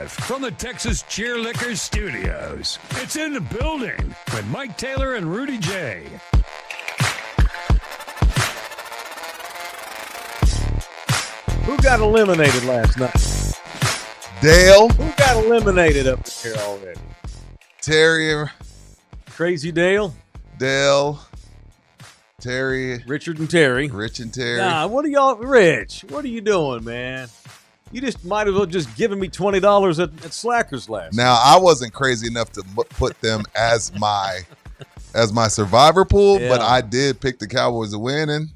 live from the Texas Cheerlickers Studios. It's In the Building with Mike Taylor and Rudy J. Who got eliminated last night? Dale. Who got eliminated up here already? Terry. Crazy Dale? Dale. Terry. Richard and Terry. Rich and Terry. Nah, what are y'all, Rich? What are you doing, man? You just might as well just given me $20 at Slackers last Now, I wasn't crazy enough to put them as my survivor pool, Yeah. but I did pick the Cowboys to win, and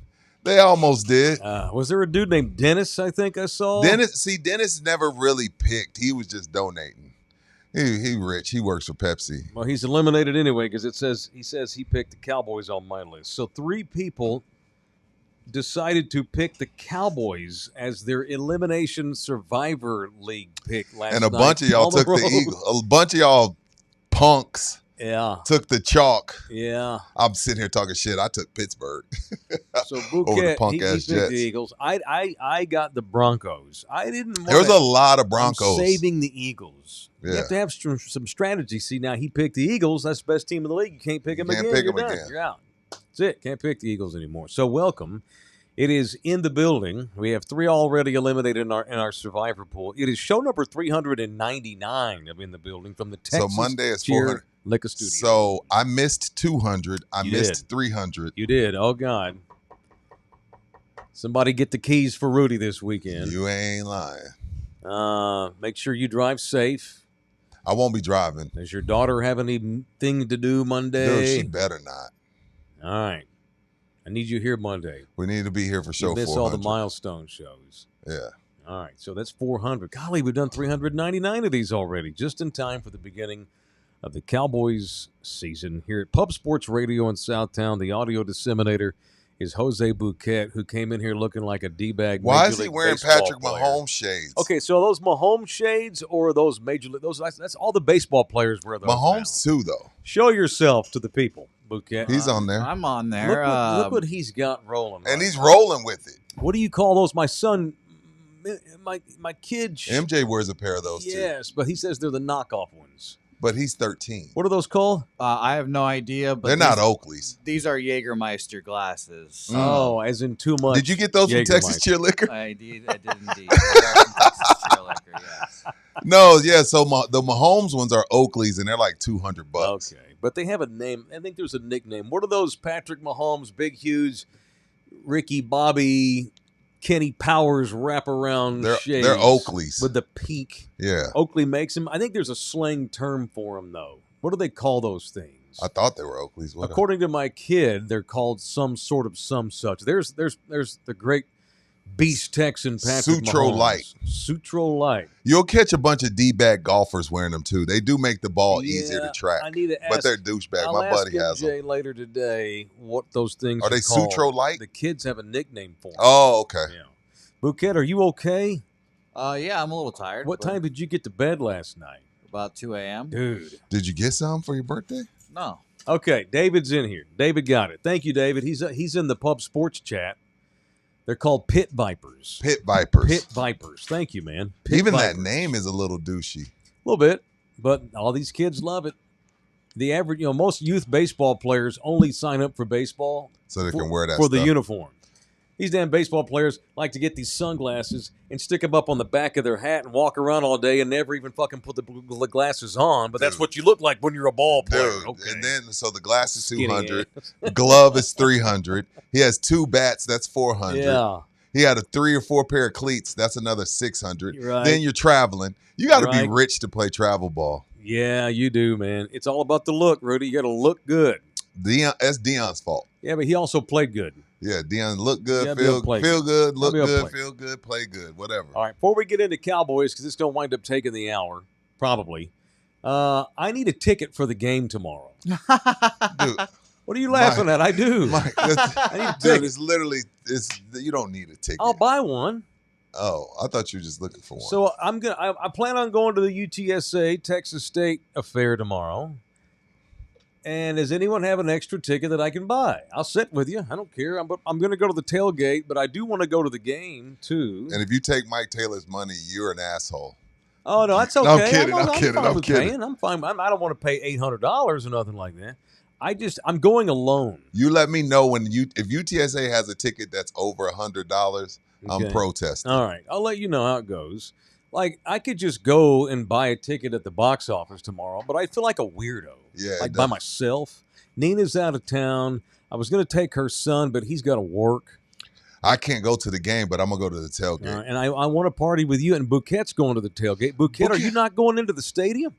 they almost did. Was there a dude named Dennis, I think I saw? Dennis never really picked. He was just donating. He rich. He works for Pepsi. Well, he's eliminated anyway because he says he picked the Cowboys on my list. So 3 people decided to pick the Cowboys as their elimination survivor league pick last night. And a bunch of y'all took the Eagles. A bunch of y'all punks took the chalk. Yeah. I'm sitting here talking shit. I took Pittsburgh. So over Bouquet, the punk-ass he picked Jets. the Eagles. I got the Broncos. I didn't want There was a lot of Broncos. I'm saving the Eagles. You Yeah. have to have some strategy. See, now he picked the Eagles. That's the best team in the league. You can't pick them again. Pick You're 'em done. again. You're out. That's it. Can't pick the Eagles anymore. So welcome. It is In the Building. We have 3 already eliminated in our survivor pool. It is show number 399 of In the Building from the Texas So Monday is 400. Liquor Studio. So I missed 200. I You missed did. 300. You did. Oh, God. Somebody get the keys for Rudy this weekend. You ain't lying. Make sure you drive safe. I won't be driving. Does your daughter have anything to do Monday? Dude, she better not. All right. I need you here Monday. We need to be here for show You miss 400. all the milestone shows. Yeah. All right. So that's 400. Golly, we've done 399 of these already, just in time for the beginning of the Cowboys season here at Pub Sports Radio in Southtown. The audio disseminator is Jose Bouquet, who came in here looking like a D-bag. Why Major is he League wearing Baseball Patrick player. Mahomes shades? Okay, so are those Mahomes shades or are those Major League? That's all the baseball players wear those. Mahomes now. too, though. Show yourself to the people, Bouquet. He's on there. I'm on there. Look what he's got rolling. And right he's now. rolling with it. What do you call those? My son, my kid. MJ wears a pair of those too. Yes, but he says they're the knockoff ones. But he's 13. What are those called? I have no idea, but They're not Oakleys. These are Jägermeister glasses. Oh, as in too much. Did you get those from Texas Jägermeister. Cheer Liquor? I did indeed. I got some Texas Cheerlicker, yes. No, yeah. So the Mahomes ones are Oakleys, and they're like $200. Okay, but they have a name. I think there's a nickname. What are those? Patrick Mahomes, Big Hughes, Ricky Bobby, Kenny Powers wraparound shades. They're Oakleys. with the peak. Yeah. Oakley makes them. I think there's a slang term for them though. What do they call those things? I thought they were Oakleys. What According to my kid, they're called some sort of some such. There's the great beast Texan Patrick Sutro Mahomes. Light. Sutro Light. You'll catch a bunch of D-bag golfers wearing them too. They do make the ball easier to track. I need to ask, But they're douchebag. I'll My buddy ask has them. MJ later today what those things Are they called. Sutro Light? The kids have a nickname for them. Oh, okay. Yeah. Bouquet, are you okay? Yeah, I'm a little tired. What but time did you get to bed last night? About 2 a.m. Dude. Did you get some for your birthday? No. Okay, David's in here. David got it. Thank you, David. He's in the Pub Sports chat. They're called Pit Vipers. Pit Vipers. Pit Vipers. Thank you, man. Pit Even Vipers. that name is a little douchey. A little bit, but all these kids love it. The average, most youth baseball players only sign up for baseball So they can wear that for the stuff. uniform. These damn baseball players like to get these sunglasses and stick them up on the back of their hat and walk around all day and never even fucking put the glasses on. But that's Dude. what you look like when you're a ball player. Dude, Okay. and then so the glass is Skinny 200, ass. glove is 300. He has 2 bats, that's 400. Yeah. He had a 3 or 4 pair of cleats, that's another 600. Right. Then you're traveling. You got to Right. be rich to play travel ball. Yeah, you do, man. It's all about the look, Rudy. You got to look good. That's Deion's fault. Yeah, but he also played good. Yeah, Deion, look good, Yeah, be able feel to play good, look be able to good, play. feel good, play good, whatever. All right, before we get into Cowboys, because it's going to wind up taking the hour, probably, I need a ticket for the game tomorrow. Dude, What are you laughing at? I do. Mike, I need a dude, ticket. it's literally, you don't need a ticket. I'll buy one. Oh, I thought you were just looking for one. So I plan on going to the UTSA Texas State affair tomorrow. And does anyone have an extra ticket that I can buy? I'll sit with you. I don't care. I'm going to go to the tailgate, but I do want to go to the game too. And if you take Mike Taylor's money, you're an asshole. Oh no, that's No, okay. I'm kidding, I'm fine kidding, I'm with kidding. paying. I'm fine. I don't want to pay $800 or nothing like that. I'm going alone. You let me know if UTSA has a ticket that's over $100, I'm Okay. protesting. All right, I'll let you know how it goes. Like I could just go and buy a ticket at the box office tomorrow, but I feel like a weirdo. Yeah, Like by myself. Nina's out of town. I was going to take her son, but he's got to work. I can't go to the game, but I'm gonna go to the tailgate. And I want to party with you. And Bouquet's going to the tailgate. Bouquet, are you not going into the stadium?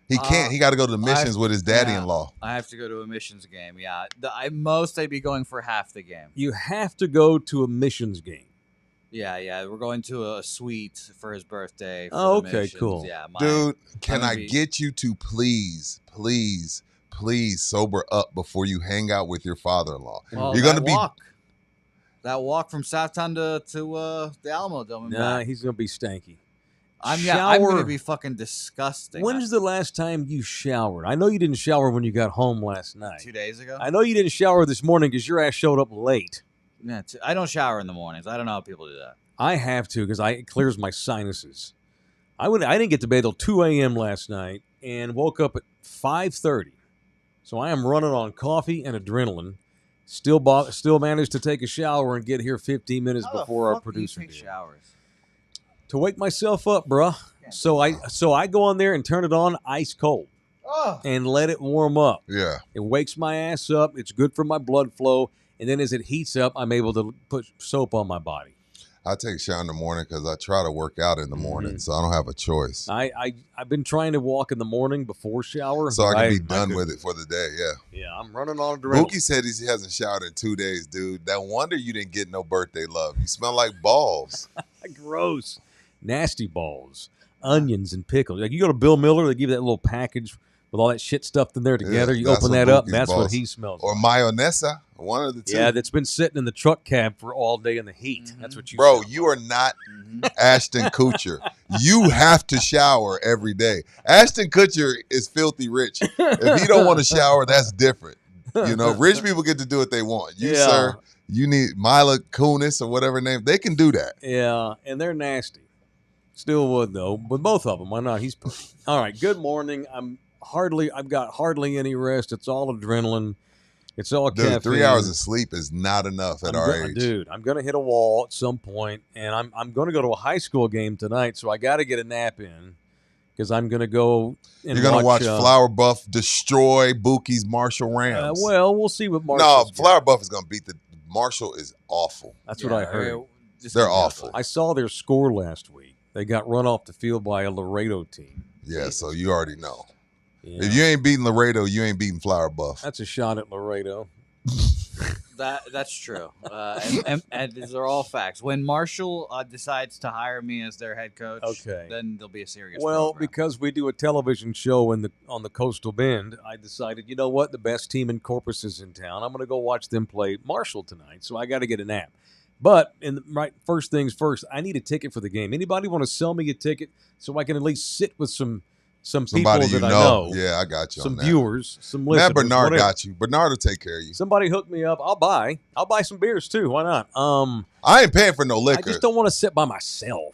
He can't. He got to go to the missions with his daddy-in-law. I have to go to a missions game. Yeah, I'd be going for half the game. You have to go to a missions game. Yeah, we're going to a suite for his birthday. For Oh, the okay, missions. cool. Yeah, Dude, can I be- get you to please sober up before you hang out with your father-in-law? Well, You're gonna be that walk from Southtown to the Alamo Dome. And Nah, back. he's going to be stanky. I'm Shower. gonna be fucking disgusting. When's the last time you showered? I know you didn't shower when you got home last night. 2 days ago? I know you didn't shower this morning because your ass showed up late. Yeah, I don't shower in the mornings. I don't know how people do that. I have to because it clears my sinuses. I didn't get to bed till 2 a.m. last night and woke up at 5:30. So I am running on coffee and adrenaline. Still managed to take a shower and get here 15 minutes How the before our fuck do you producer take did. showers? To wake myself up, bruh. So I go on there and turn it on ice cold Oh, and let it warm up. yeah. It wakes my ass up. It's good for my blood flow. And then as it heats up, I'm able to put soap on my body. I take a shower in the morning because I try to work out in the morning, so I don't have a choice. I've been trying to walk in the morning before shower. So I can be I done couldn't. with it for the day, yeah. Yeah, I'm running on adrenaline. Mookie said he hasn't showered in 2 days, dude. No wonder you didn't get no birthday love. You smell like balls. Gross. Nasty balls. Onions and pickles. Like you go to Bill Miller, they give you that little package with all that shit stuffed in there together. Yeah, you that's open what that up, Mookie's that's what balls. he smells Or like. mayonesa, one of the two. Yeah, that's been sitting in the truck cab for all day in the heat. Mhm. That's what you Bro, smell you like. are not Ashton Kutcher. You have to shower every day. Ashton Kutcher is filthy rich. If he don't want to shower, that's different. You know, rich people get to do what they want. You, Yeah. sir, you need Mila Kunis or whatever her name. They can do that. Yeah, and they're nasty. Still would though, with both of them. Why not? He's pretty. All right. Good morning. I've got hardly any rest. It's all adrenaline. It's all Dude, caffeine. 3 hours of sleep is not enough at our age. Dude, I'm gonna hit a wall at some point, and I'm gonna go to a high school game tonight, so I got to get a nap in because I'm gonna go. And You're gonna watch uh, Flower Buff destroy Buki's Marshall Rams. Well, we'll see what no, Marshall's got. Flower Buff is gonna beat the Marshall is awful. That's what I heard. They're awful. I saw their score last week. They got run off the field by a Laredo team. Yeah, so you already know. Yeah. If you ain't beating Laredo, you ain't beating Flower Buff. That's a shot at Laredo. That's true, and these are all facts. When Marshall decides to hire me as their head coach, Okay. then there'll be a serious. Well, program. because we do a television show on the Coastal Bend, I decided, you know what, the best team in Corpus is in town. I'm going to go watch them play Marshall tonight, so I got to get a nap. But first things first, I need a ticket for the game. Anybody want to sell me a ticket so I can at least sit with some people Somebody that you I know. know, Yeah, I got you some on that. viewers, some listeners. Matt Bernard whatever. got you. Bernard will take care of you. Somebody hook me up. I'll buy some beers too. Why not? I ain't paying for no I liquor. just don't want to sit by myself.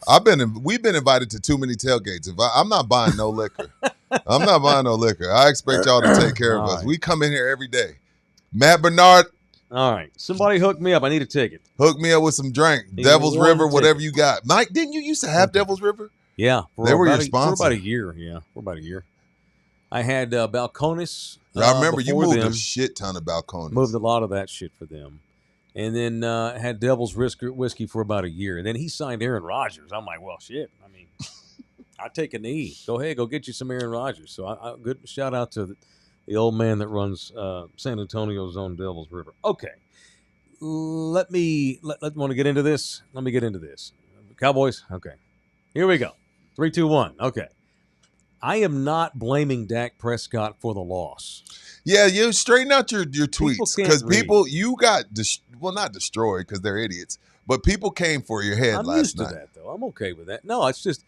We've been invited to too many tailgates. I'm not buying no liquor. I'm not buying no liquor. I expect y'all to take care of All us. right. We come in here every day. Matt Bernard, All right, somebody hook me up. I need a ticket. hook me up with some drink. Need Devil's one River, ticket. whatever you got. Mike, didn't you used to have Devil's River? Yeah, They were your for sponsor. about a year. Yeah, for about a year. I had Balcones. I remember you before moved them. a shit ton of balconies. Moved a lot of that shit for them. And then had Devil's Whiskey for about a year. And then he signed Aaron Rodgers. I'm like, well, shit. I mean, I take a knee. Go ahead, go get you some Aaron Rodgers. So good shout out to the old man that runs San Antonio's own Devil's River. Okay. Let want to get into this? Let me get into this. Cowboys? Okay. Here we go. 3, 2, 1. Okay. I am not blaming Dak Prescott for the loss. Yeah, you straighten out your tweets can't because read. people you got not destroyed because they're idiots, but people came for your head I'm last used night. to that, though. I'm okay with that. No, it's just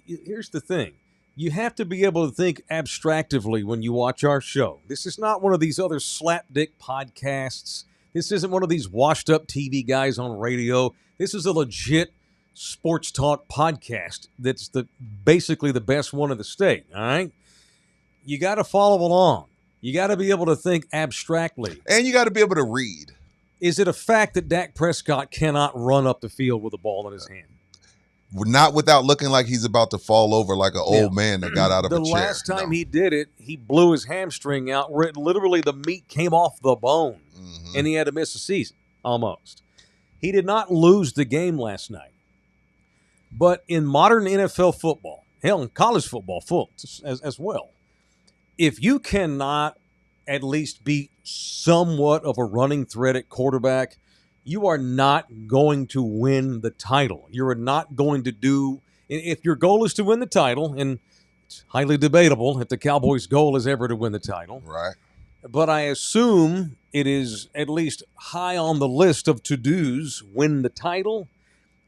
here's the thing. You have to be able to think abstractively when you watch our show. This is not one of these other slapdick podcasts. This isn't one of these washed-up TV guys on radio. This is a legit sports talk podcast that's basically the best one in the state, all right? You got to follow along. You got to be able to think abstractly. And you got to be able to read. Is it a fact that Dak Prescott cannot run up the field with a ball in his hand? Not without looking like he's about to fall over like an old man that got out of a chair. The last time he did it, he blew his hamstring out where literally the meat came off the bone, and he had to miss a season almost. He did not lose the game last night. But in modern NFL football, hell, in college football as well, if you cannot at least be somewhat of a running threat at quarterback, you are not going to win the title. You're not going to do – if your goal is to win the title, and it's highly debatable if the Cowboys' goal is ever to win the title. Right. But I assume it is at least high on the list of to-dos, win the title.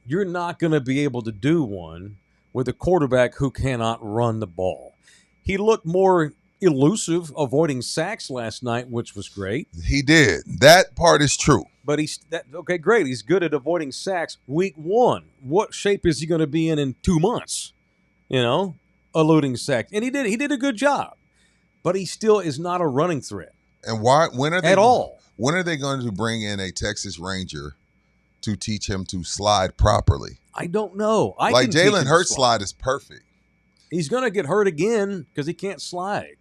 You're not going to be able to do one with a quarterback who cannot run the ball. He looked more elusive, avoiding sacks last night, which was great. He did. That part is true. But okay, great. He's good at avoiding sacks. Week 1, what shape is he going to be in 2 months? Eluding sacks. And he did a good job. But he still is not a running threat. And when are they at all? When are they going to bring in a Texas Ranger to teach him to slide properly? I don't know. Like Jalen Hurts' slide is perfect. He's going to get hurt again because he can't slide.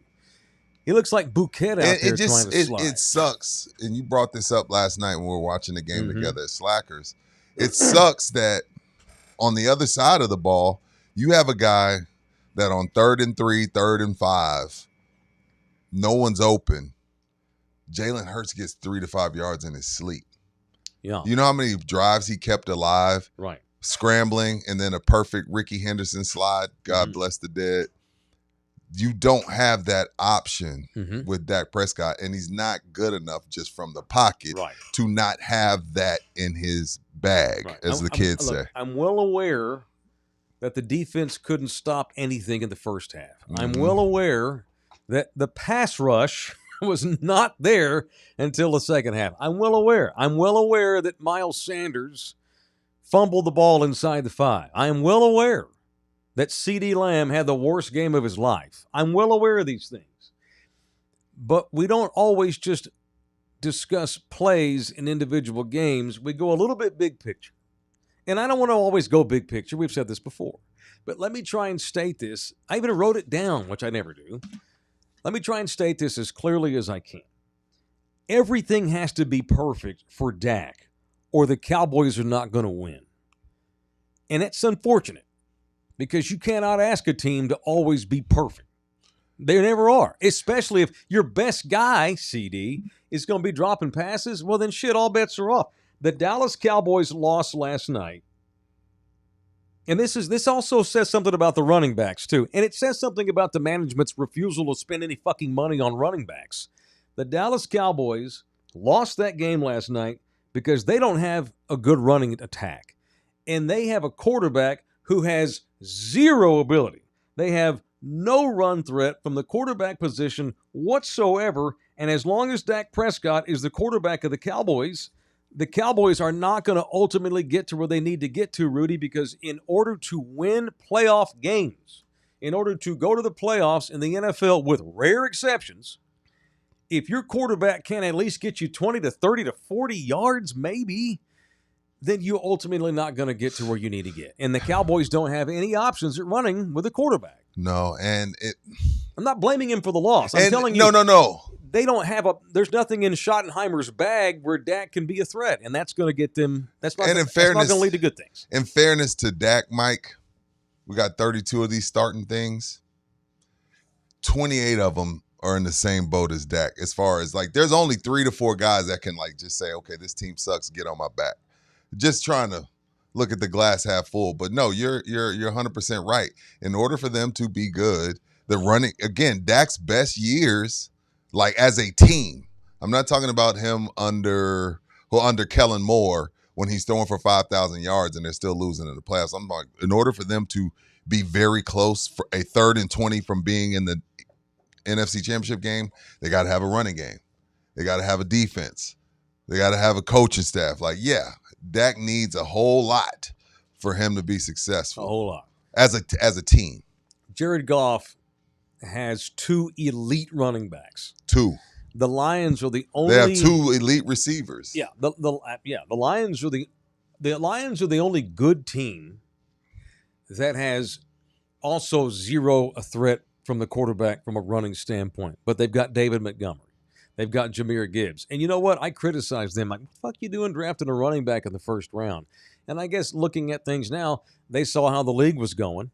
He looks like Bouquet out there trying to slide. It sucks, and you brought this up last night when we were watching the game together at Slackers. It sucks that on the other side of the ball, you have a guy that on 3rd and 3, 3rd and 5, no one's open. Jalen Hurts gets 3 to 5 yards in his sleep. Yeah. You know how many drives he kept alive? Right. Scrambling, and then a perfect Ricky Henderson slide. God bless the dead. You don't have that option with Dak Prescott, and he's not good enough just from the pocket to not have that in his bag, as the kids say. I'm well aware that the defense couldn't stop anything in the first half. I'm well aware that the pass rush was not there until the second half. I'm well aware. I'm well aware that Miles Sanders fumbled the ball inside the 5. I am well aware that CeeDee Lamb had the worst game of his life. I'm well aware of these things. But we don't always just discuss plays in individual games. We go a little bit big picture. And I don't want to always go big picture. We've said this before. But let me try and state this. I even wrote it down, which I never do. Let me try and state this as clearly as I can. Everything has to be perfect for Dak, or the Cowboys are not going to win. And it's unfortunate because you cannot ask a team to always be perfect. They never are, especially if your best guy, CD, is going to be dropping passes. Well, then shit, all bets are off. The Dallas Cowboys lost last night. And this also says something about the running backs, too. And it says something about the management's refusal to spend any fucking money on running backs. The Dallas Cowboys lost that game last night because they don't have a good running attack. And they have a quarterback who has zero ability. They have no run threat from the quarterback position whatsoever. And as long as Dak Prescott is the quarterback of the Cowboys are not going to ultimately get to where they need to get to, Rudy, because in order to win playoff games, in order to go to the playoffs in the NFL with rare exceptions, if your quarterback can at least get you 20 to 30 to 40 yards, maybe, then you're ultimately not going to get to where you need to get. And the Cowboys don't have any options at running with a quarterback. No, and I'm not blaming him for the loss. I'm telling you. No. They don't have there's nothing in Schottenheimer's bag where Dak can be a threat, and that's going to get them. That's not going to lead to good things. In fairness to Dak, Mike, we got 32 of these starting things. 28 of them are in the same boat as Dak. As far as there's only 3 to 4 guys that can just say, okay, this team sucks, get on my back. Just trying to look at the glass half full. But no, you're 100% right. In order for them to be good, the running again, Dak's best years. As a team, I'm not talking about him under Kellen Moore when he's throwing for 5,000 yards and they're still losing in the playoffs. I'm like, in order for them to be very close for a 3rd and 20 from being in the NFC Championship game, they got to have a running game. They got to have a defense. They got to have a coaching staff. Dak needs a whole lot for him to be A successful whole lot. as a team. Jared Goff has 2 elite running backs. 2. The Lions are the only. They have 2 elite receivers. Yeah, the Lions are the only good team that has also zero a threat from the quarterback from a running standpoint. But they've got David Montgomery. They've got Jahmyr Gibbs. And you know what? I criticize them. Like, what the fuck you doing drafting a running back in the first round? And I guess looking at things now, they saw how the league was going,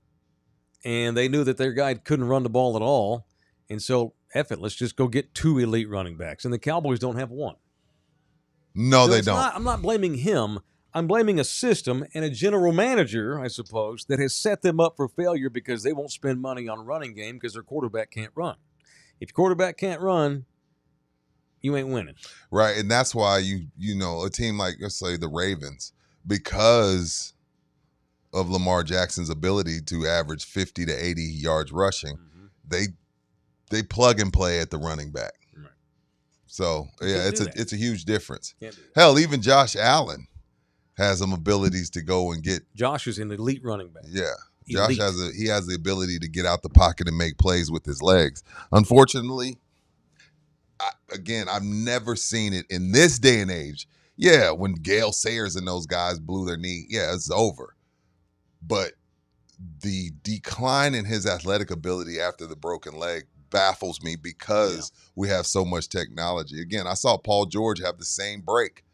and they knew that their guy couldn't run the ball at all. And so, F it, let's just go get 2 elite running backs. And the Cowboys don't have one. No, So they don't. I'm not blaming him. I'm blaming a system and a general manager, I suppose, that has set them up for failure because they won't spend money on a running game because their quarterback can't run. If your quarterback can't run, you ain't winning. Right, and that's why you know a team like, let's say, the Ravens, because of Lamar Jackson's ability to average 50 to 80 yards rushing, they plug and play at the running back. Right. So yeah, it's a huge difference. Can't do that. Hell, even Josh Allen has some abilities to go and get. Josh is an elite running back. Yeah, Elite. Josh has the ability to get out the pocket and make plays with his legs. Unfortunately, I've never seen it in this day and age. Yeah, when Gale Sayers and those guys blew their knee, yeah, it's over. But the decline in his athletic ability after the broken leg baffles me because we have so much technology. Again, I saw Paul George have the same break,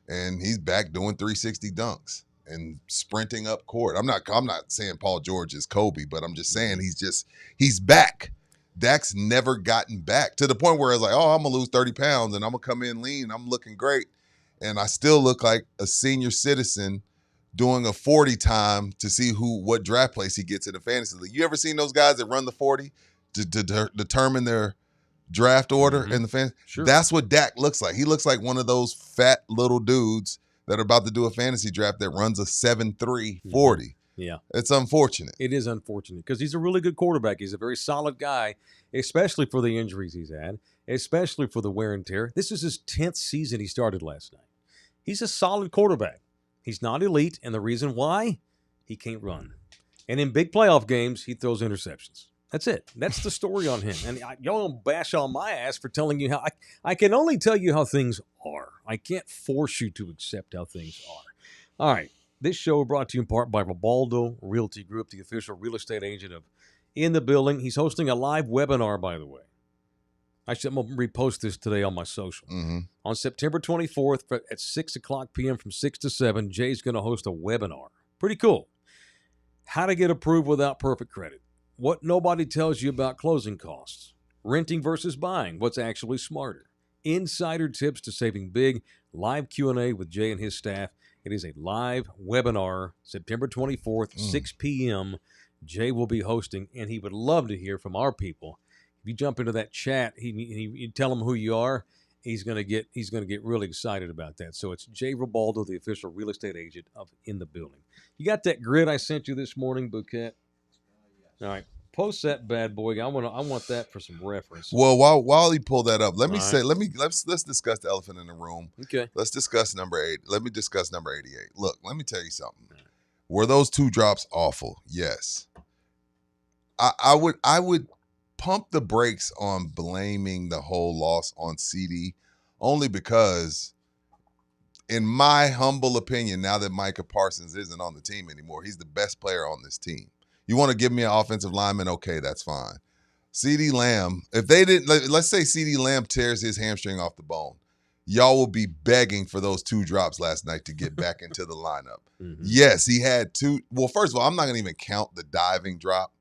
and he's back doing 360 dunks and sprinting up court. I'm not saying Paul George is Kobe, but I'm just saying he's back. Dak's never gotten back to the point where it's like, oh, I'm going to lose 30 pounds and I'm going to come in lean. I'm looking great. And I still look like a senior citizen doing a 40 time to see what draft place he gets in the fantasy league. You ever seen those guys that run the 40 to determine their draft order in the fantasy? Sure. That's what Dak looks like. He looks like one of those fat little dudes that are about to do a fantasy draft that runs a 7.3 40. Yeah. It's unfortunate. It is unfortunate because he's a really good quarterback. He's a very solid guy, especially for the injuries he's had, especially for the wear and tear. This is his 10th season he started last night. He's a solid quarterback. He's not elite, and the reason why, he can't run. And in big playoff games, he throws interceptions. That's it. That's the story on him. And y'all don't bash on my ass for telling you how. I can only tell you how things are. I can't force you to accept how things are. All right. This show brought to you in part by Ribaldo Realty Group, the official real estate agent of In the Building. He's hosting a live webinar, by the way. Actually, I'm going to repost this today on my social. On September 24th at 6 o'clock p.m. from 6 to 7, Jay's going to host a webinar. Pretty cool. How to get approved without perfect credit. What nobody tells you about closing costs. Renting versus buying. What's actually smarter. Insider tips to saving big. Live Q&A with Jay and his staff. It is a live webinar, September 24th, 6 p.m. Jay will be hosting, and he would love to hear from our people. If you jump into that chat, you tell him who you are, he's going to get really excited about that. So it's Jay Ribaldo, the official real estate agent of In the Building. You got that grid I sent you this morning, Bouquet? All right. Post that bad boy. I want that for some reference. Well, while he pulled that up, let's discuss the elephant in the room. Okay. Let's discuss number 8. Let me discuss number 88. Look, let me tell you something. Were those 2 drops awful? Yes. I would pump the brakes on blaming the whole loss on CD, only because, in my humble opinion, now that Micah Parsons isn't on the team anymore, he's the best player on this team. You want to give me an offensive lineman? Okay, that's fine. CeeDee Lamb, if they didn't, let's say CeeDee Lamb tears his hamstring off the bone, y'all will be begging for those 2 drops last night to get back into the lineup. Yes, he had 2. Well, first of all, I'm not going to even count the diving drop.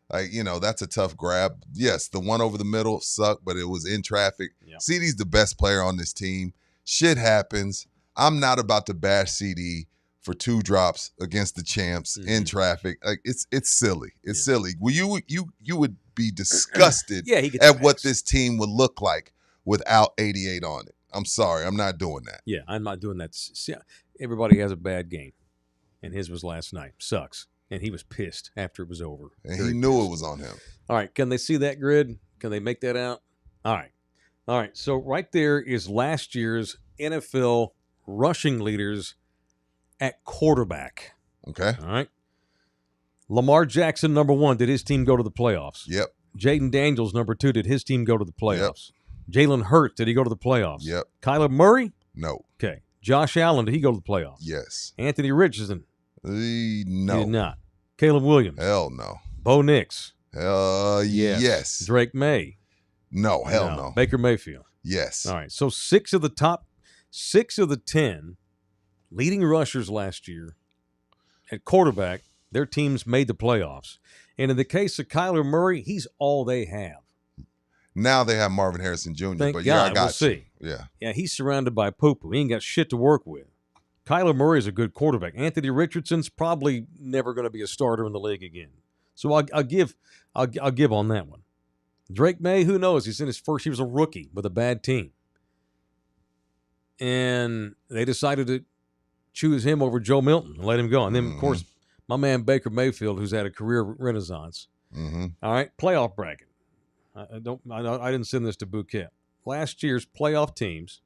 That's a tough grab. Yes, the one over the middle sucked, but it was in traffic. Yep. CeeDee's the best player on this team. Shit happens. I'm not about to bash CD for 2 drops against the champs in traffic. Like it's silly. It's silly. Well, you would be disgusted at what this team would look like without 88 on it. I'm sorry. I'm not doing that. Yeah, I'm not doing that. See, everybody has a bad game, and his was last night. Sucks. And he was pissed after it was over. And he knew it was on him. All right. Can they see that grid? Can they make that out? All right. So right there is last year's NFL rushing leaders at quarterback. Okay. All right. Lamar Jackson, number 1. Did his team go to the playoffs? Yep. Jaden Daniels, number 2. Did his team go to the playoffs? Jalen Hurts, did he go to the playoffs? Yep. Kyler Murray? No. Okay. Josh Allen, did he go to the playoffs? Yes. Anthony Richardson? No. He did not. Caleb Williams? Hell no. Bo Nix? Yes. Drake May? No. Hell no. Baker Mayfield? Yes. All right. So 6 of the 10 leading rushers last year at quarterback, their teams made the playoffs. And in the case of Kyler Murray, he's all they have. Now they have Marvin Harrison Jr. Thank but God. yeah, I got We'll you. see. Yeah. Yeah, he's surrounded by poo-poo. He ain't got shit to work with. Kyler Murray is a good quarterback. Anthony Richardson's probably never going to be a starter in the league again. So I'll give on that one. Drake May, who knows? He's in his first. He was a rookie with a bad team, and they decided to choose him over Joe Milton and let him go. And then, of course, my man Baker Mayfield, who's had a career renaissance. Mm-hmm. All right, playoff bracket. I didn't send this to Bouquet. Last year's playoff teams.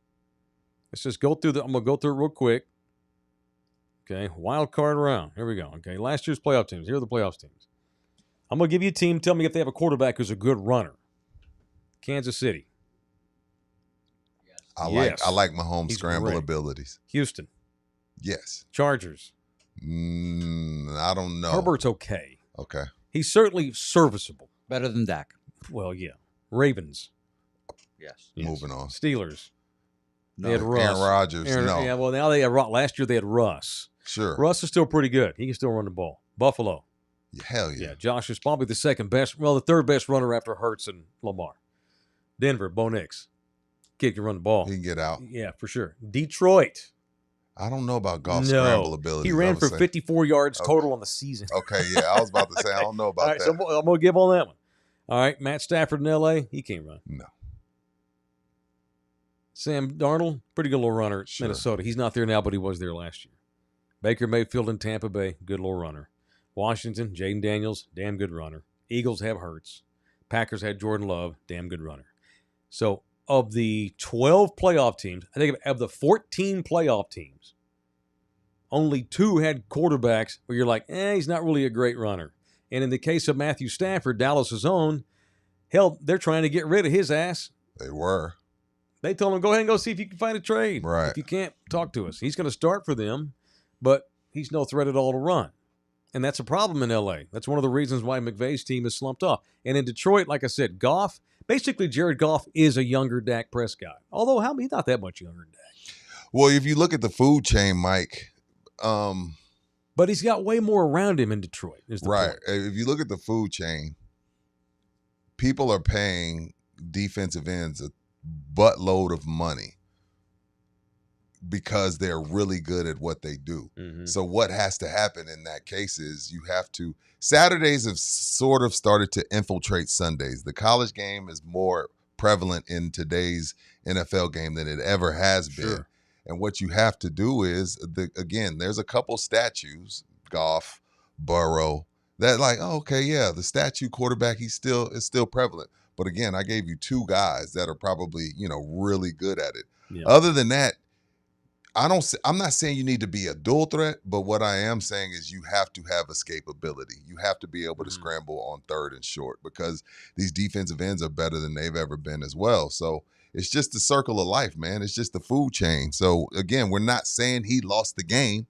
Let's just go through I'm gonna go through it real quick. Okay, wild card round. Here we go. Okay, last year's playoff teams. Here are the playoff teams. I'm gonna give you a team. Tell me if they have a quarterback who's a good runner. Kansas City. I Yes. like Mahomes' He's scramble great. abilities. Houston. Yes. Chargers. I don't know. Herbert's okay. Okay. He's certainly serviceable. Better than Dak. Well, yeah. Ravens. Yes. Yes. Moving on. Steelers. No. They had Russ. Aaron Rodgers. No. Yeah, well, now they have last year they had Russ. Sure. Russ is still pretty good. He can still run the ball. Buffalo. Hell yeah. Yeah, Josh is probably the second best, the third best runner after Hurts and Lamar. Denver, Bo Nix. Kid can run the ball. He can get out. Yeah, for sure. Detroit. I don't know about golf scramble ability. He ran for 54 yards total on the season. Okay, yeah. I was about to say, I don't know about All right, that. so I'm going to give on that one. All right, Matt Stafford in L.A., he can't run. No. Sam Darnold, pretty good little runner at Sure. Minnesota. He's not there now, but he was there last year. Baker Mayfield in Tampa Bay, good little runner. Washington, Jaden Daniels, damn good runner. Eagles have Hurts. Packers had Jordan Love, damn good runner. So of the 12 playoff teams, I think of the 14 playoff teams, only 2 had quarterbacks where you're like, he's not really a great runner. And in the case of Matthew Stafford, Dallas's own, hell, they're trying to get rid of his ass. They were. They told him, go ahead and go see if you can find a trade. Right. If you can't, talk to us. He's going to start for them, but he's no threat at all to run. And that's a problem in L.A. That's one of the reasons why McVay's team is slumped off. And in Detroit, like I said, Goff, basically Jared Goff is a younger Dak Prescott. Although, he's not that much younger than Dak. Well, if you look at the food chain, Mike. But he's got way more around him in Detroit. Is the Right. point. If you look at the food chain, people are paying defensive ends a buttload of money because they're really good at what they do. Mm-hmm. So what has to happen in that case is you have to – Saturdays have sort of started to infiltrate Sundays. The college game is more prevalent in today's NFL game than it ever has been. Sure. And what you have to do is, again, there's a couple statues, Goff, Burrow, that like, oh, okay, yeah, the statue quarterback, is still prevalent. But again, I gave you 2 guys that are probably, really good at it. Yeah. Other than that, I'm not saying you need to be a dual threat, but what I am saying is you have to have escapability. You have to be able to scramble on third and short because these defensive ends are better than they've ever been as well. So it's just the circle of life, man. It's just the food chain. So again, we're not saying he lost the game.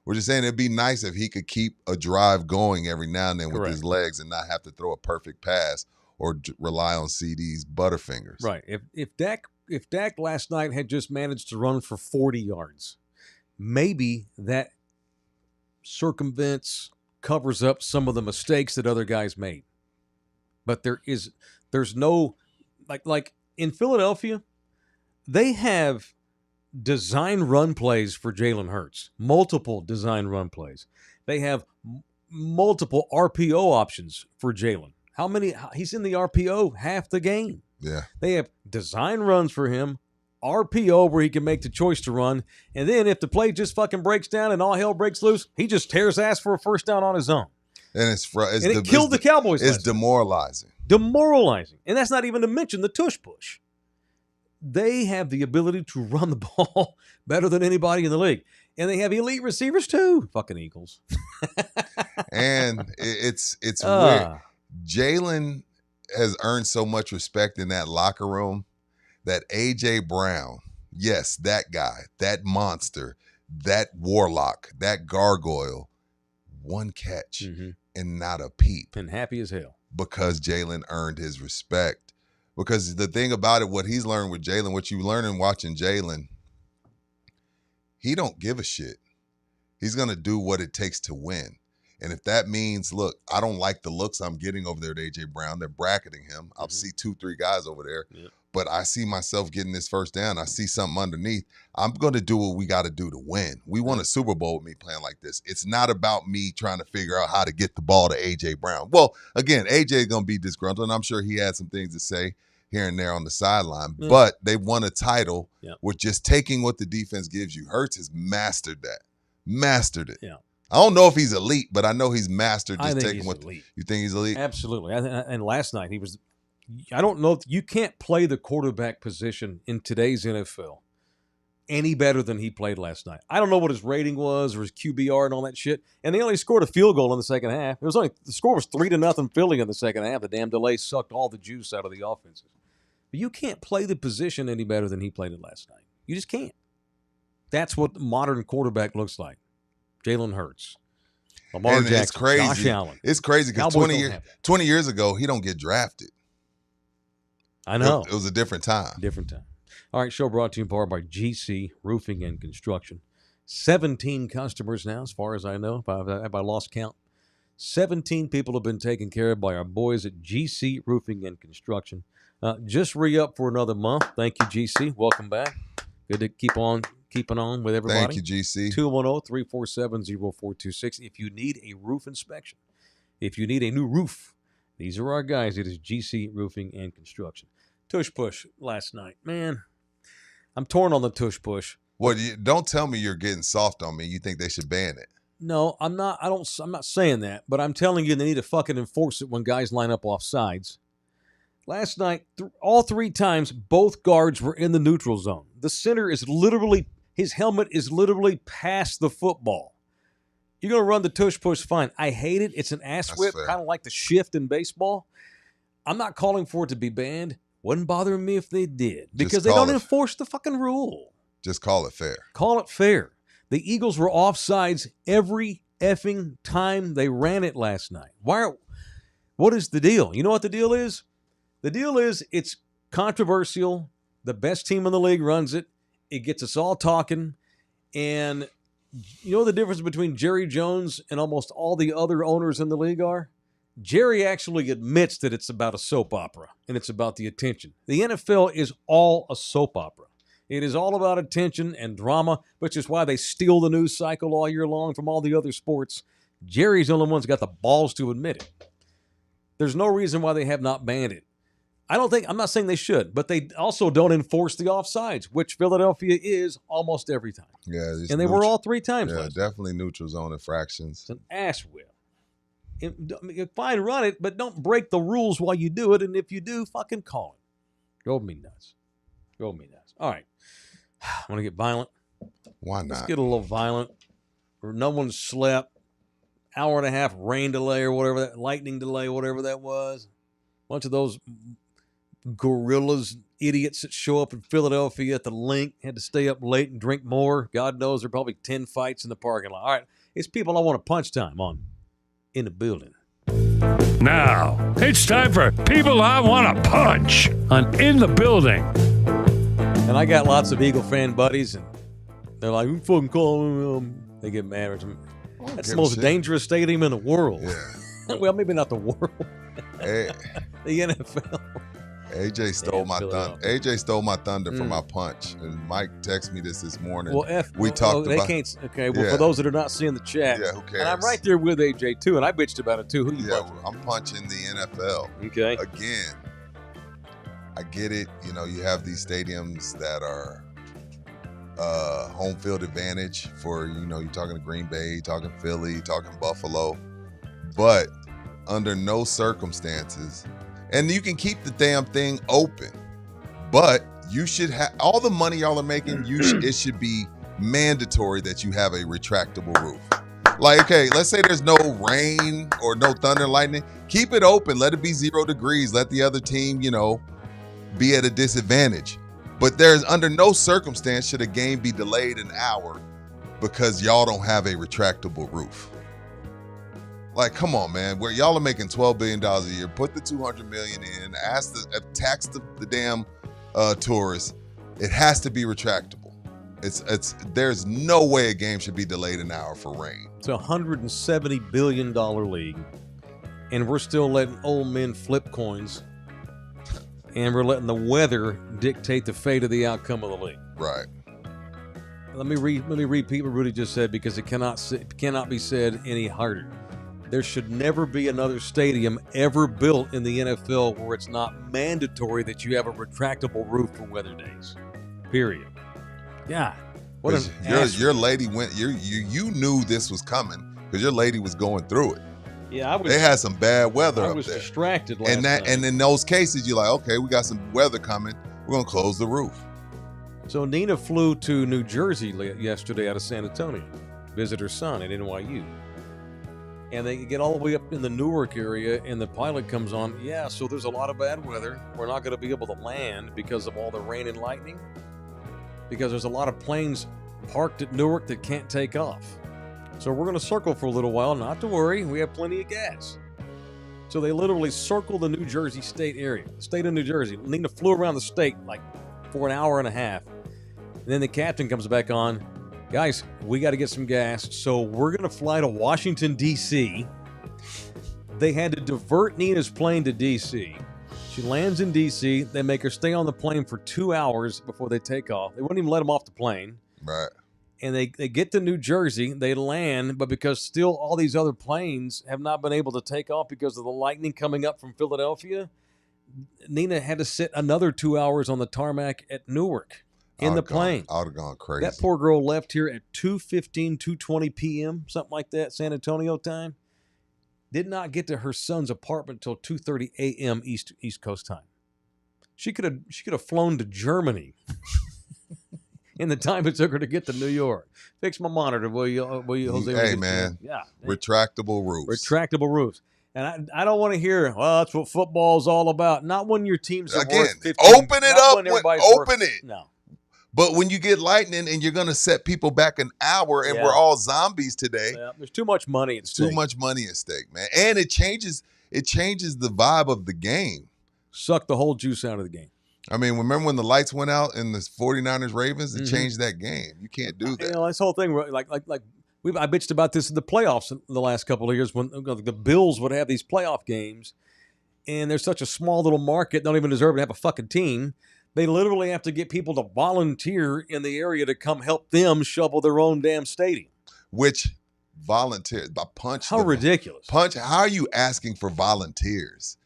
We're just saying it'd be nice if he could keep a drive going every now and then with his legs and not have to throw a perfect pass or rely on CD's butterfingers. Right. If Dak last night had just managed to run for 40 yards, maybe that covers up some of the mistakes that other guys made. But there's no like in Philadelphia, they have design run plays for Jalen Hurts, multiple design run plays. They have multiple RPO options for Jalen. How many? He's in the RPO half the game. Yeah. They have design runs for him, RPO where he can make the choice to run, and then if the play just fucking breaks down and all hell breaks loose, he just tears ass for a first down on his own. And it killed the Cowboys. It's demoralizing. Demoralizing. And that's not even to mention the tush push. They have the ability to run the ball better than anybody in the league. And they have elite receivers too. Fucking Eagles. And it's weird. Jalen has earned so much respect in that locker room that A.J. Brown, yes, that guy, that monster, that warlock, that gargoyle, one catch and not a peep. And happy as hell. Because Jalen earned his respect. Because the thing about it, what he's learned with Jalen, what you learn in watching Jalen, he don't give a shit. He's going to do what it takes to win. And if that means, look, I don't like the looks I'm getting over there at A.J. Brown. They're bracketing him. I'll see 2-3 guys over there. Yep. But I see myself getting this first down. I see something underneath. I'm going to do what we got to do to win. We won a Super Bowl with me playing like this. It's not about me trying to figure out how to get the ball to A.J. Brown. Well, again, A.J. is going to be disgruntled, and I'm sure he had some things to say here and there on the sideline. Yeah. But they won a title with just taking what the defense gives you. Hurts has mastered that. Mastered it. Yeah. I don't know if he's elite, but I know he's mastered just taking what. Elite. You think he's elite? Absolutely. And last night he was. I don't know if you can't play the quarterback position in today's NFL any better than he played last night. I don't know what his rating was or his QBR and all that shit. And they only scored a field goal in the second half. The score was 3-0 Philly in the second half. The damn delay sucked all the juice out of the offenses. But you can't play the position any better than he played it last night. You just can't. That's what the modern quarterback looks like. Jalen Hurts, Lamar Jackson, it's crazy. Josh Allen. It's crazy because 20 years ago, he don't get drafted. I know. It was a different time. All right, show brought to you in part by GC Roofing and Construction. 17 customers now, as far as I know, if I lost count. 17 people have been taken care of by our boys at GC Roofing and Construction. Just re-up for another month. Thank you, GC. Welcome back. Good to keeping on with everybody. Thank you, GC. 210-347-0426. If you need a roof inspection, if you need a new roof, these are our guys. It is GC Roofing and Construction. Tush push last night. Man, I'm torn on the tush push. Well, don't tell me you're getting soft on me. You think they should ban it? No, I'm not. I'm not saying that, but I'm telling you they need to fucking enforce it when guys line up off sides. Last night, all 3 times, both guards were in the neutral zone. The center is literally, his helmet is literally past the football. You're going to run the tush push, fine. I hate it. It's an ass whip, kind of like the shift in baseball. I'm not calling for it to be banned. Wouldn't bother me if they did, because they don't enforce the fucking rule. Just call it fair. Call it fair. The Eagles were offsides every effing time they ran it last night. What is the deal? You know what the deal is? The deal is it's controversial. The best team in the league runs it. It gets us all talking. And you know the difference between Jerry Jones and almost all the other owners in the league are? Jerry actually admits that it's about a soap opera and it's about the attention. The NFL is all a soap opera. It is all about attention and drama, which is why they steal the news cycle all year long from all the other sports. Jerry's the only one's got the balls to admit it. There's no reason why they have not banned it. I'm not saying they should, but they also don't enforce the offsides, which Philadelphia is almost every time. Yeah. And they were all 3 times. Yeah, definitely neutral zone infractions. It's an ass whip. Fine, run it, but don't break the rules while you do it. And if you do, fucking call it. Drove me nuts. All right. I want to get violent. Why not? Let's get a little violent. No one slept. Hour and a half rain delay or whatever that, lightning delay, whatever that was. Bunch of those gorillas, idiots that show up in Philadelphia at the link, had to stay up late and drink more. God knows there are probably 10 fights in the parking lot. All right, it's people I want to punch time on in the building. Now, it's time for People I Want to Punch on In the Building. And I got lots of Eagle fan buddies, and they're like, "Who fucking call me?" They get mad at me. That's the most dangerous stadium in the world. Yeah. Well, maybe not the world. Hey. The NFL. AJ stole my thunder. AJ stole my thunder for my punch, and Mike texted me this morning. Well, we talked about. They can't. Okay. Well, for those that are not seeing the chat, who cares? And I'm right there with AJ too, and I bitched about it too. Who you punching? I'm punching the NFL. Okay. Again, I get it. You know, you have these stadiums that are home field advantage for, you're talking to Green Bay, you're talking Philly, you're talking Buffalo, but under no circumstances. And you can keep the damn thing open, but you should have all the money y'all are making. It should be mandatory that you have a retractable roof. Like, okay, let's say there's no rain or no thunder and lightning. Keep it open. Let it be 0 degrees. Let the other team, be at a disadvantage. But there's under no circumstance should a game be delayed an hour because y'all don't have a retractable roof. Like, come on, man. Where y'all are making $12 billion a year, put the $200 million in, tax the damn tourists. It has to be retractable. There's no way a game should be delayed an hour for rain. It's a $170 billion league, and we're still letting old men flip coins, and we're letting the weather dictate the fate of the outcome of the league. Right. Let me repeat what Rudy just said because it cannot be said any harder. There should never be another stadium ever built in the NFL where it's not mandatory that you have a retractable roof for weather days. Period. Yeah. What your lady went. You knew this was coming because your lady was going through it. Yeah, they had some bad weather up there. I was distracted last night. And in those cases, you're like, okay, we got some weather coming. We're gonna close the roof. So Nina flew to New Jersey yesterday out of San Antonio, visit her son at NYU. And they get all the way up in the Newark area, and the pilot comes on, yeah, so there's a lot of bad weather. We're not going to be able to land because of all the rain and lightning, because there's a lot of planes parked at Newark that can't take off. So we're going to circle for a little while. Not to worry, we have plenty of gas. So they literally circle the New Jersey state area, the state of New Jersey. Nina flew around the state like for an hour and a half. And then the captain comes back on. Guys, we got to get some gas, so we're going to fly to Washington, D.C. They had to divert Nina's plane to D.C. She lands in D.C. They make her stay on the plane for 2 hours before they take off. They wouldn't even let them off the plane. Right. And they get to New Jersey. They land, but because still all these other planes have not been able to take off because of the lightning coming up from Philadelphia, Nina had to sit another 2 hours on the tarmac at Newark. In the plane. I would have gone crazy. That poor girl left here at 2:20 p.m., something like that, San Antonio time. Did not get to her son's apartment until 2:30 a.m. East Coast time. She could have flown to Germany in the time it took her to get to New York. Fix my monitor, will you Jose? Hey, man. Yeah. Retractable roofs. Retractable roofs. And I don't want to hear, well, that's what football's all about. Not when your teams are worth 15. Open it up. Open it. No. But when you get lightning and you're going to set people back an hour and we're all zombies today. Yeah, there's too much money at stake. Too much money at stake, man. And it changes the vibe of the game. Suck the whole juice out of the game. I mean, remember when the lights went out in the 49ers Ravens? It changed that game. You can't do that. This whole thing, I bitched about this in the playoffs in the last couple of years when the Bills would have these playoff games, and they're such a small little market, don't even deserve to have a fucking team. They literally have to get people to volunteer in the area to come help them shovel their own damn stadium. Which volunteers? By punch. How ridiculous. Punch. How are you asking for volunteers?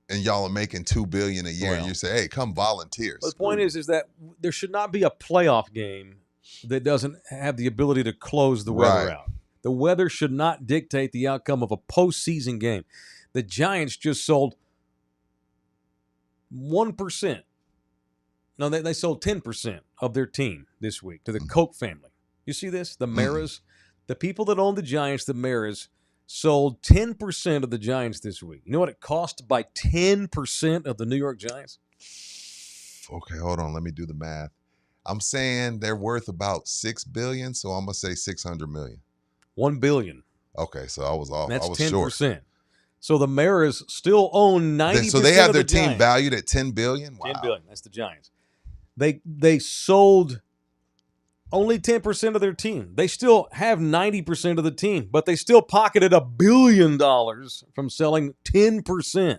And y'all are making $2 billion a year, and you say, "Hey, come volunteer." The point is that there should not be a playoff game that doesn't have the ability to close the weather out. The weather should not dictate the outcome of a postseason game. The Giants just sold 1%. No, they sold 10% of their team this week to the Koch family. You see this? The Maras, the people that own the Giants, the Maras, sold 10% of the Giants this week. You know what it cost to buy 10% of the New York Giants? Okay, hold on. Let me do the math. I'm saying they're worth about $6 billion, so I'm gonna say $600 million. $1 billion. Okay, so I was off. That's I was 10%. short. So the Maras still own 90%. So they have their the team Giants. valued at $10 billion. Wow. $10 billion. That's the Giants. They sold only 10% of their team. They still have 90% of the team, but they still pocketed $1 billion from selling 10%.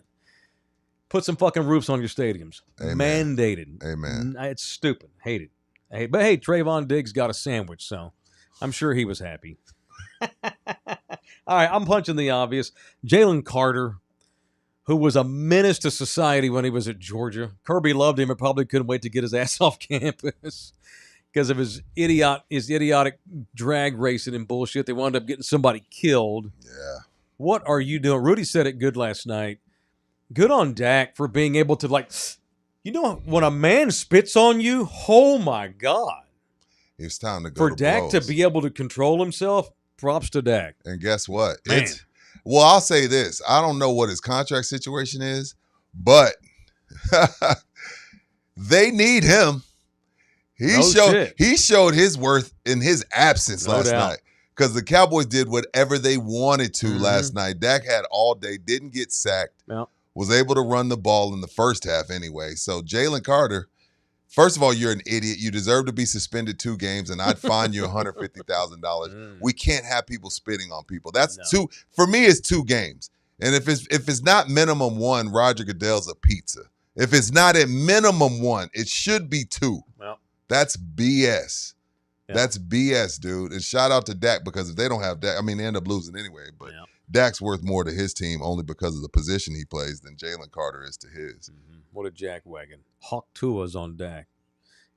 Put some fucking roofs on your stadiums. Amen. Mandated. Amen. It's stupid. Hate it. But hey, Trayvon Diggs got a sandwich, so I'm sure he was happy. All right, I'm punching the obvious. Jalen Carter, who was a menace to society when he was at Georgia. Kirby loved him and probably couldn't wait to get his ass off campus because of his idiotic drag racing and bullshit. They wound up getting somebody killed. Yeah. What are you doing? Rudy said it good last night. Good on Dak for being able to, when a man spits on you, oh my God. It's time to go For to Dak blows. to be able to control himself, props to Dak. And guess what? Man. Well, I'll say this. I don't know what his contract situation is, but they need him. He showed his worth in his absence last night because the Cowboys did whatever they wanted to last night. Dak had all day, didn't get sacked, was able to run the ball in the first half anyway. So Jalen Carter, first of all, you're an idiot. You deserve to be suspended 2 games, and I'd fine you $150,000. We can't have people spitting on people. That's 2. For me, it's 2 games. And if it's not minimum 1, Roger Goodell's a pizza. If it's not at minimum 1, it should be 2. Well, that's BS. Yeah. That's BS, dude. And shout out to Dak because if they don't have Dak, I mean, they end up losing anyway. But Dak's worth more to his team only because of the position he plays than Jalen Carter is to his. What a jackwagon. Hawk Tua's on Dak.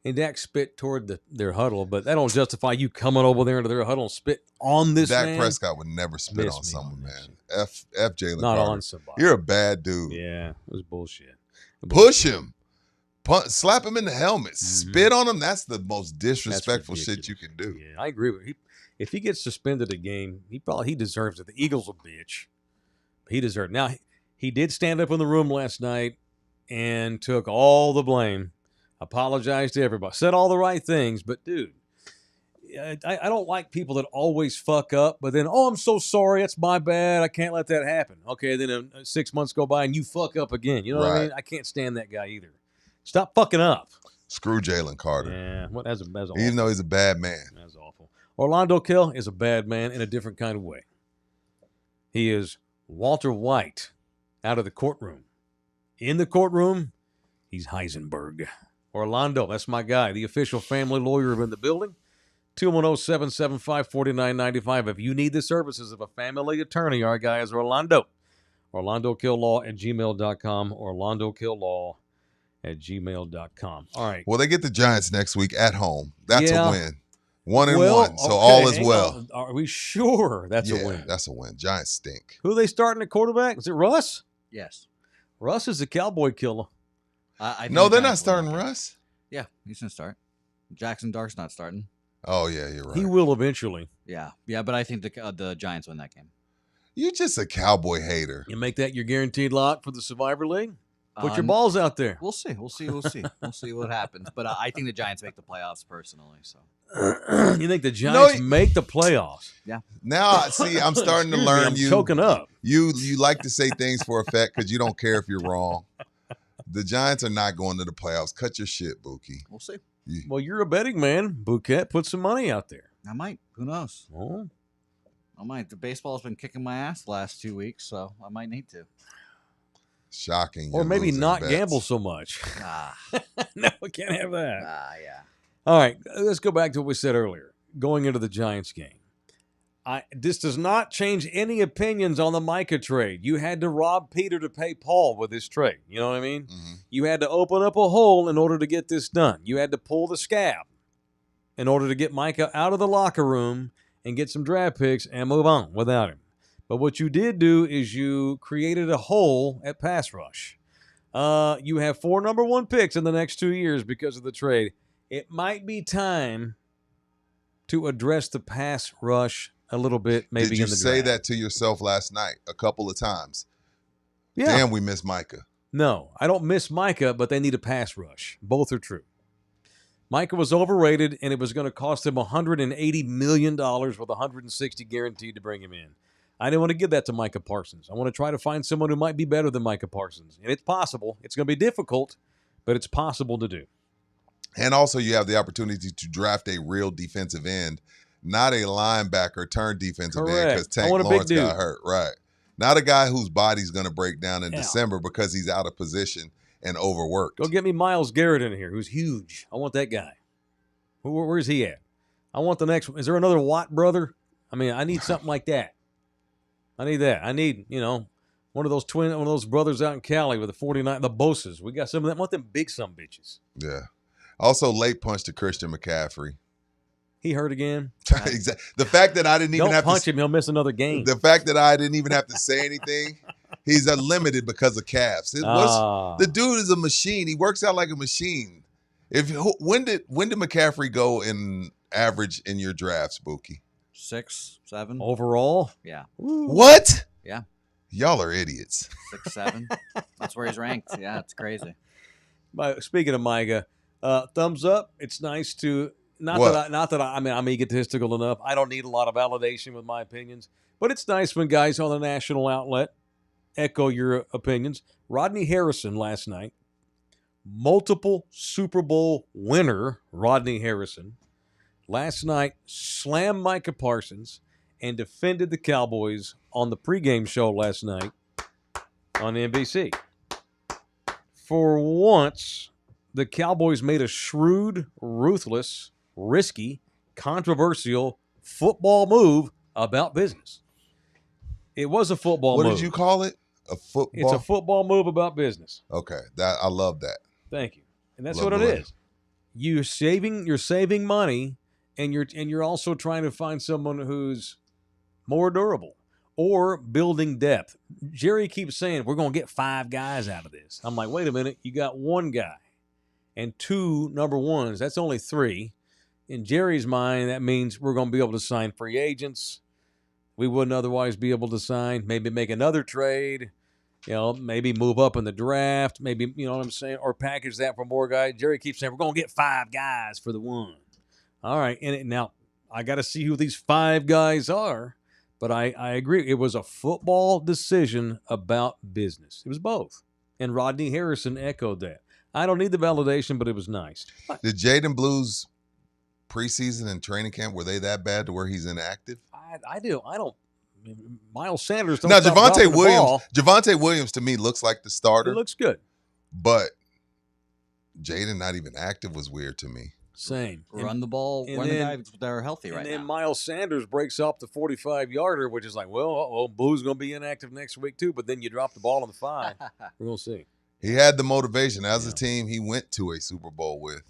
And Dak spit toward their huddle, but that don't justify you coming over there into their huddle and spit on this Dak man. Prescott would never spit on someone, man. F Jalen Not Carter. on somebody. You're a bad dude. Yeah, it was bullshit. Push him. Slap him in the helmet. Spit on him. That's the most disrespectful shit you can do. Yeah, I agree with you. If he gets suspended a game, he deserves it. The Eagles a bitch. He deserved it. Now, he did stand up in the room last night and took all the blame. Apologized to everybody. Said all the right things. But, dude, I don't like people that always fuck up, but then, I'm so sorry. That's my bad. I can't let that happen. Okay, then 6 months go by and you fuck up again. You know what I mean? I can't stand that guy either. Stop fucking up. Screw Jalen Carter. Yeah, that's awful. Even though he's a bad man. That's awful. Orlando Kill is a bad man in a different kind of way. He is Walter White out of the courtroom. In the courtroom, he's Heisenberg. Orlando, that's my guy, the official family lawyer in the building. 210-775-4995. If you need the services of a family attorney, our guy is Orlando. OrlandoKillLaw@gmail.com. OrlandoKillLaw@gmail.com. All right. Well, they get the Giants next week at home. That's a win. 1-1. So okay, all is well. Are we sure that's a win? That's a win. Giants stink. Who are they starting at quarterback? Is it Russ? Yes. Russ is the Cowboy killer. No, they're not starting Russ. Yeah, he's going to start. Jackson Dark's not starting. Oh, yeah, you're right. He will eventually. Yeah, but I think the Giants win that game. You're just a Cowboy hater. You make that your guaranteed lock for the Survivor League? Put your balls out there. We'll see. We'll see what happens. But I think the Giants make the playoffs personally. So you think the Giants make the playoffs? Yeah. Now, see, I'm starting to learn I'm choking up. You like to say things for effect because you don't care if you're wrong. The Giants are not going to the playoffs. Cut your shit, Buki. We'll see. Well, you're a betting man, Bouquet. Put some money out there. I might. Who knows? Oh. I might. The baseball's been kicking my ass the last 2 weeks, so I might need to. Shocking. Or maybe not bets. Gamble so much. No, we can't have that. Yeah. All right, let's go back to what we said earlier. Going into the Giants game. This does not change any opinions on the Micah trade. You had to rob Peter to pay Paul with this trade. You know what I mean? Mm-hmm. You had to open up a hole in order to get this done. You had to pull the scab in order to get Micah out of the locker room and get some draft picks and move on without him. But what you did do is you created a hole at pass rush. You have 4 number 1 picks in the next 2 years because of the trade. It might be time to address the pass rush a little bit, maybe. Did you in the say draft. that to yourself last night a couple of times? Yeah. Damn, we miss Micah. No, I don't miss Micah, but they need a pass rush. Both are true. Micah was overrated, and it was going to cost him $180 million with $160 guaranteed to bring him in. I didn't want to give that to Micah Parsons. I want to try to find someone who might be better than Micah Parsons. And it's possible. It's going to be difficult, but it's possible to do. And also you have the opportunity to draft a real defensive end, not a linebacker turned defensive end because Tank Lawrence got hurt. Right. Not a guy whose body's going to break down in December because he's out of position and overworked. Go get me Myles Garrett in here, who's huge. I want that guy. Where's he at? I want the next one. Is there another Watt brother? I mean, I need something like that. I need that. I need, one of those brothers out in Cali with the 49, the Bosas. We got some of them. I want them big some bitches. Yeah. Also, late punch to Christian McCaffrey. He hurt again. Exactly. The fact that I didn't even have to punch him, he'll miss another game. The fact that I didn't even have to say anything. He's unlimited because of calves. The dude is a machine. He works out like a machine. When did McCaffrey go in average in your drafts, Bookie? 6, 7. Overall? Yeah. What? Yeah. Y'all are idiots. 6, 7. That's where he's ranked. Yeah, it's crazy. Speaking of Micah, thumbs up. It's nice to I'm egotistical enough. I don't need a lot of validation with my opinions, but it's nice when guys on the national outlet echo your opinions. Rodney Harrison last night, multiple Super Bowl winner Rodney Harrison, last night slammed Micah Parsons and defended the Cowboys on the pregame show last night on NBC. For once, the Cowboys made a shrewd, ruthless, risky, controversial football move about business. It was a football move. What did you call it? A football? It's a football move about business. Okay, I love that. Thank you. And that's Love what the it way. is. You're saving money, and you're also trying to find someone who's more durable or building depth. Jerry keeps saying we're going to get 5 guys out of this. I'm like, wait a minute, you got 1 guy and 2 number ones. That's only 3. In Jerry's mind, that means we're going to be able to sign free agents we wouldn't otherwise be able to sign. Maybe make another trade. Maybe move up in the draft. Maybe, you know what I'm saying? Or package that for more guys. Jerry keeps saying, we're going to get 5 guys for the 1. All right. And now I got to see who these 5 guys are. But I agree. It was a football decision about business. It was both. And Rodney Harrison echoed that. I don't need the validation, but it was nice. Did Jaden Blue's preseason and training camp, were they that bad to where he's inactive? I don't. Miles Sanders don't now, stop dropping the ball. Javonte Williams to me looks like the starter. It looks good. But Jaden not even active was weird to me. Same. Run the ball when the guys that are healthy right now. And then Miles Sanders breaks off the 45-yarder, which is like, well, Blue's going to be inactive next week too, but then you drop the ball on the 5. We're going to see. He had the motivation. As a team, he went to a Super Bowl with.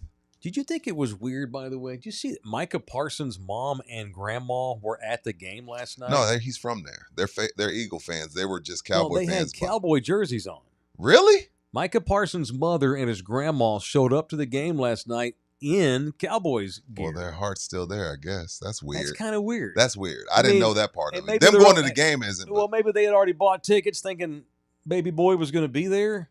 Did you think it was weird, by the way? Did you see that Micah Parsons' mom and grandma were at the game last night? No, he's from there. They're Eagle fans. They were just Cowboy fans. They had Cowboy jerseys on. Really? Micah Parsons' mother and his grandma showed up to the game last night in Cowboys gear. Well, their heart's still there, I guess. That's weird. That's kind of weird. That's weird. I didn't know that part of it. Them going to the game isn't. Well, maybe they had already bought tickets thinking baby boy was going to be there.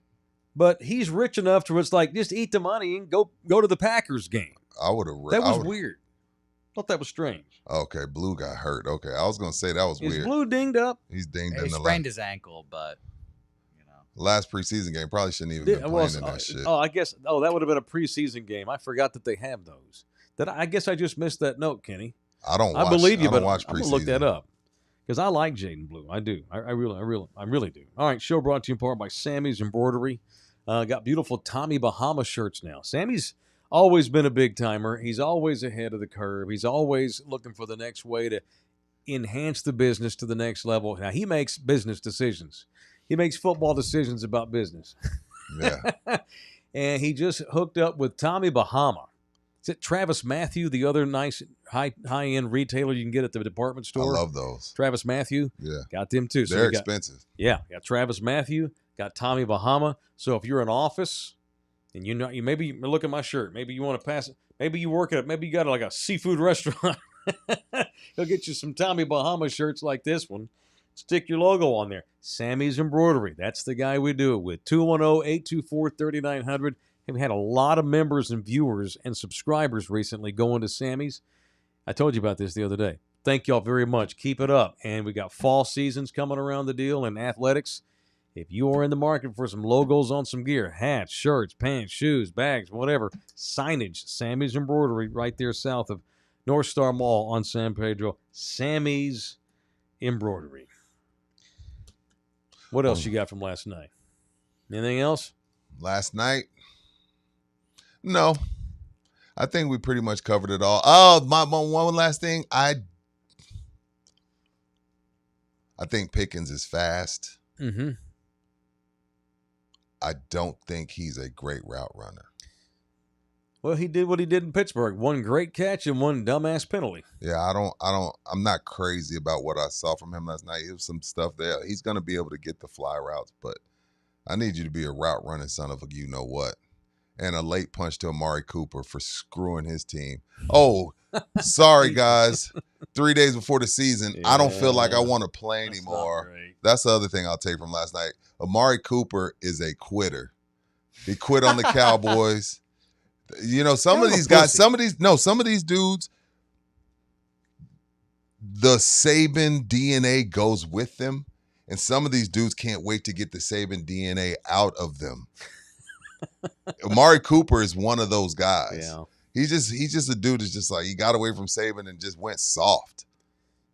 But he's rich enough to it's like, just eat the money and go to the Packers game. I would have. That was weird. Thought that was strange. Okay, Blue got hurt. Okay, I was going to say that was weird. Is Blue dinged up? He's dinged in he the sprained his ankle, but last preseason game probably shouldn't even been playing in that shit. Oh, I guess. Oh, that would have been a preseason game. I forgot that they have those. I guess I just missed that note, Kenny. I believe you, but watch I'm gonna preseason. look that up because I like Jaden Blue. I do. I really do. All right, show brought to you in part by Sammy's Embroidery. Got beautiful Tommy Bahama shirts now. Sammy's always been a big timer. He's always ahead of the curve. He's always looking for the next way to enhance the business to the next level. Now, he makes business decisions. He makes football decisions about business. Yeah. And he just hooked up with Tommy Bahama. Is it Travis Matthew, the other nice high-end retailer you can get at the department store? I love those. Travis Matthew? Yeah. Got them too. They're expensive. Got Travis Matthew, got Tommy Bahama. So if you're in office and you maybe look at my shirt, maybe you want to pass it, maybe you work at maybe you got like a seafood restaurant. He'll get you some Tommy Bahama shirts like this one. Stick your logo on there. Sammy's Embroidery. That's the guy we do it with. 210-824-3900. We've had a lot of members and viewers and subscribers recently going to Sammy's. I told you about this the other day. Thank y'all very much. Keep it up. And we got fall seasons coming around the deal and athletics. If you are in the market for some logos on some gear, hats, shirts, pants, shoes, bags, whatever, signage, Sammy's Embroidery right there south of North Star Mall on San Pedro. Sammy's Embroidery. What else you got from last night? Anything else? Last night? No. I think we pretty much covered it all. Oh, my one last thing. I think Pickens is fast. Mm-hmm. I don't think he's a great route runner. Well, he did what he did in Pittsburgh. One great catch and one dumbass penalty. Yeah, I'm not crazy about what I saw from him last night. It was some stuff there. He's going to be able to get the fly routes, but I need you to be a route running son of a you-know-what. and a late punch to Amari Cooper for screwing his team. Oh, sorry, guys. 3 days before the season, I don't feel like I want to play anymore. That's the other thing I'll take from last night. Amari Cooper is a quitter. He quit on the Cowboys. You know, some of these guys, some of these dudes, the Saban DNA goes with them, and some of these dudes can't wait to get the Saban DNA out of them. Amari Cooper is one of those guys. Yeah. He's just a dude that's just like, he got away from Saban and just went soft.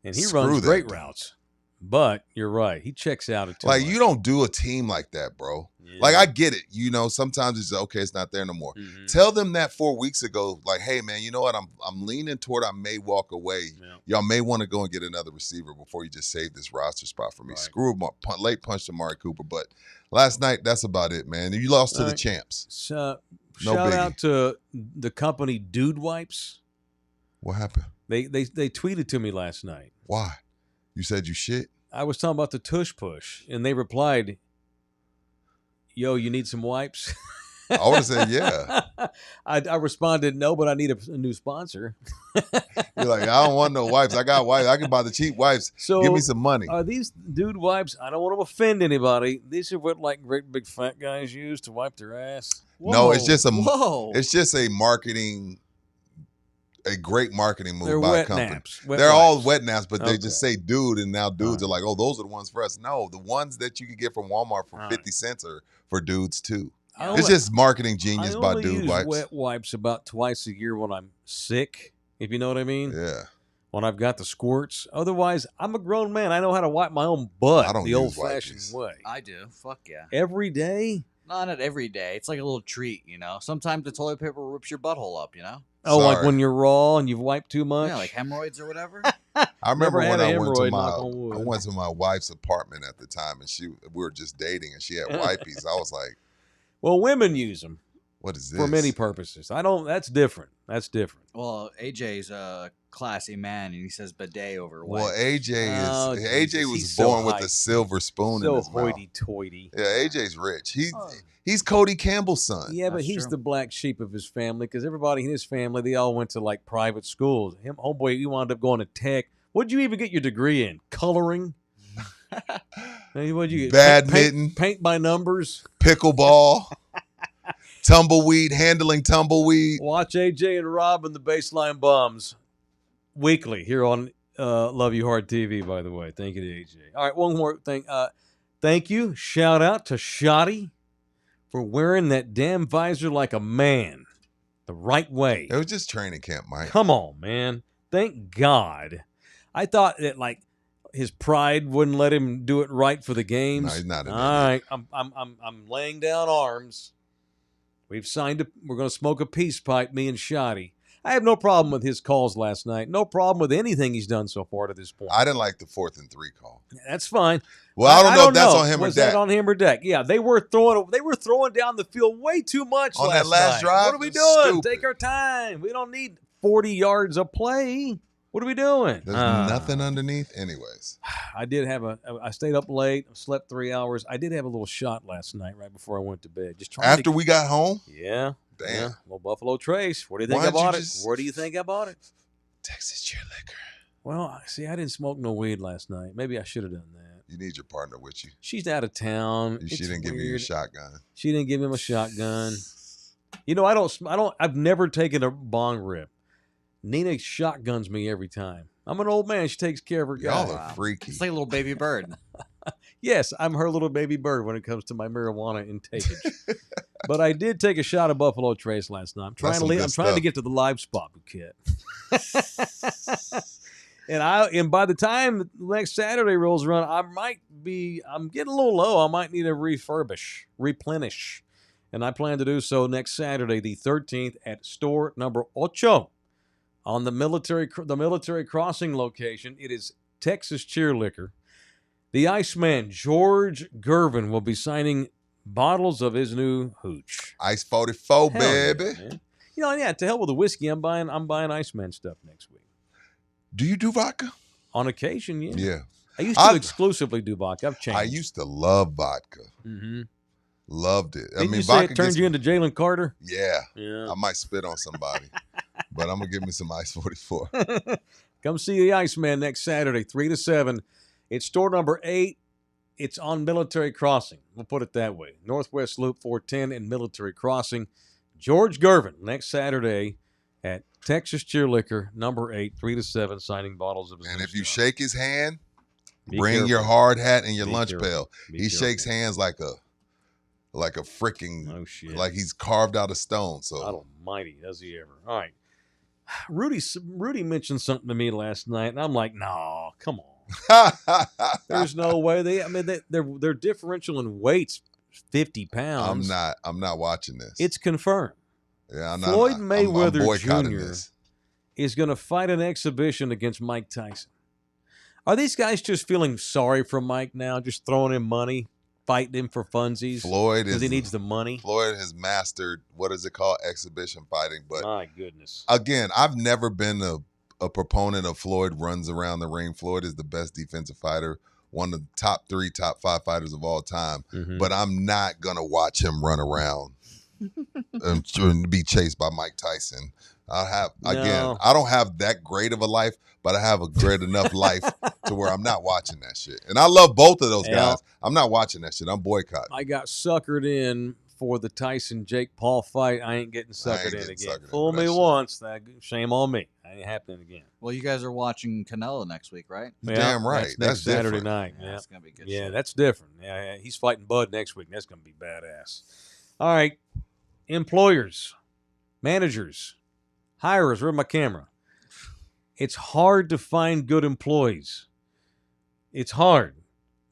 And he runs great routes. But you're right. He checks out at too much. You don't do a team like that, bro. Yeah. Like, I get it. You know, sometimes it's okay, it's not there no more. Mm-hmm. Tell them that 4 weeks ago, like, hey, man, you know what? I'm leaning toward I may walk away. Yeah. Y'all may want to go and get another receiver before you just save this roster spot for me. Right. Screw him up. Late punch to Amari Cooper. But last night, that's about it, man. You lost to the champs. So, shout out to the company Dude Wipes. What happened? They tweeted to me last night. Why? You said you shit? I was talking about the tush push, and they replied, yo, you need some wipes? I would have said, yeah. I responded, no, but I need a new sponsor. You're like, I don't want no wipes. I got wipes. I can buy the cheap wipes. So give me some money. Are these Dude Wipes? I don't want to offend anybody. These are what like great big fat guys use to wipe their ass? Whoa. No, it's just a marketing. A great marketing move by a company. They're all wet naps, but they just say dude, and now dudes are like, oh, those are the ones for us. No, the ones that you can get from Walmart for 50 cents are for dudes too. It's just marketing genius by Dude Wipes. I use wet wipes about twice a year when I'm sick, if you know what I mean. Yeah. When I've got the squirts. Otherwise, I'm a grown man. I know how to wipe my own butt I don't the old-fashioned way. I do. Fuck yeah. Every day? No, not every day. It's like a little treat, you know. Sometimes the toilet paper rips your butthole up, you know. Oh, Sorry. Like when you're raw and you've wiped too much? Yeah, like hemorrhoids or whatever. I remember when I went to my wife's apartment at the time, and we were just dating, and she had wipies. I was like, well, women use them. What is this? For many purposes. That's different. Well, AJ's a classy man, and he says bidet over wipe. Well, AJ was born with a silver spoon in his mouth. So hoity-toity. Yeah, AJ's rich. He's Cody Campbell's son. Yeah, but he's the black sheep of his family because everybody in his family, they all went to like private schools. Homeboy, he wound up going to tech. What'd you even get your degree in? Coloring? What'd you get? Badminton. Paint by numbers. Pickleball. Tumbleweed. Handling tumbleweed. Watch AJ and Rob and the Baseline Bums weekly here on Love You Hard TV, by the way. Thank you to AJ. All right, one more thing. Thank you. Shout out to Shotty for wearing that damn visor like a man the right way. It was just training camp, Mike. Come on, man. Thank God. I thought that like his pride wouldn't let him do it right for the games. No, he's not an idiot. All right, I'm laying down arms. We're going to smoke a peace pipe, me and Shotty. I have no problem with his calls last night. No problem with anything he's done so far to this point. I didn't like the 4th and 3 call. That's fine. Well, I don't know if that's on him or Dak. Was that on him or Dak? Yeah, they were throwing down the field way too much on that last drive. What are we doing? Stupid. Take our time. We don't need 40 yards of play. What are we doing? There's nothing underneath. Anyways. I stayed up late, slept 3 hours. I did have a little shot last night right before I went to bed. After we got home? Yeah. Damn. Yeah, little Buffalo Trace. Where do you think I bought it? Where do you think I bought it? Texas Cheer Liquor. Well, see, I didn't smoke no weed last night. Maybe I should have done that. You need your partner with you. She's out of town. She didn't give you a shotgun. She didn't give him a shotgun. You know, I've never taken a bong rip. Nina shotguns me every time. I'm an old man. She takes care of her guy. Y'all are freaky. It's like a little baby bird. Yes, I'm her little baby bird when it comes to my marijuana intakeage. But I did take a shot of Buffalo Trace last night. I'm trying to get to the live spot, Bouquet. and by the time next Saturday rolls around, I'm getting a little low. I might need to replenish. And I plan to do so next Saturday, the 13th, at store number 8 on the military crossing location. It is Texas Cheer Liquor. The Iceman, George Gervin, will be signing bottles of his new hooch. Ice 44, baby. Yeah, to hell with the whiskey. I'm buying Iceman stuff next week. Do you do vodka? On occasion, yeah. Yeah. I used to exclusively do vodka. I've changed. I used to love vodka. Mm-hmm. Loved it. Didn't you say it turned you into Jalen Carter? Yeah. Yeah. I might spit on somebody, but I'm going to give me some Ice 44. Come see the Iceman next Saturday, 3 to 7. It's store number 8. It's on Military Crossing. We'll put it that way. Northwest Loop 410 and Military Crossing. George Gervin next Saturday at Texas Cheer Liquor, number 8, 3 to 7, signing bottles of his. And if you shake his hand, Be bring careful. your hard hat and your Be lunch careful. pail. Be He careful. shakes hands like a freaking, Oh, shit. like he's carved out of stone. So God almighty, does he ever. All right. Rudy mentioned something to me last night, and I'm like, no, come on. There's no way. Their differential in weight's 50 pounds. I'm not watching this. It's confirmed. Yeah, Floyd I'm Mayweather boycotting Jr. this. is going to fight an exhibition against Mike Tyson. Are these guys just feeling sorry for Mike now, just throwing him money, fighting him for funsies? Floyd because he needs the money. Floyd has mastered, what is it called, exhibition fighting. But my goodness, again, I've never been a proponent of Floyd runs around the ring. Floyd is the best defensive fighter, one of the top 3, top 5 fighters of all time. Mm-hmm. But I'm not gonna watch him run around and be chased by Mike Tyson. I don't have that great of a life, but I have a great enough life to where I'm not watching that shit. And I love both of those guys. I'm not watching that shit. I'm boycotting. I got suckered in for the Tyson-Jake Paul fight. I ain't getting suckered in again. Fool me once, shame on me. That ain't happening again. Well, you guys are watching Canelo next week, right? Yeah, damn right. That's Saturday different. night. Yeah, that's gonna be good. Yeah, shit. that's different. Yeah, he's fighting Bud next week. That's going to be badass. All right, employers, managers, hirers. Where's my camera? It's hard to find good employees. It's hard.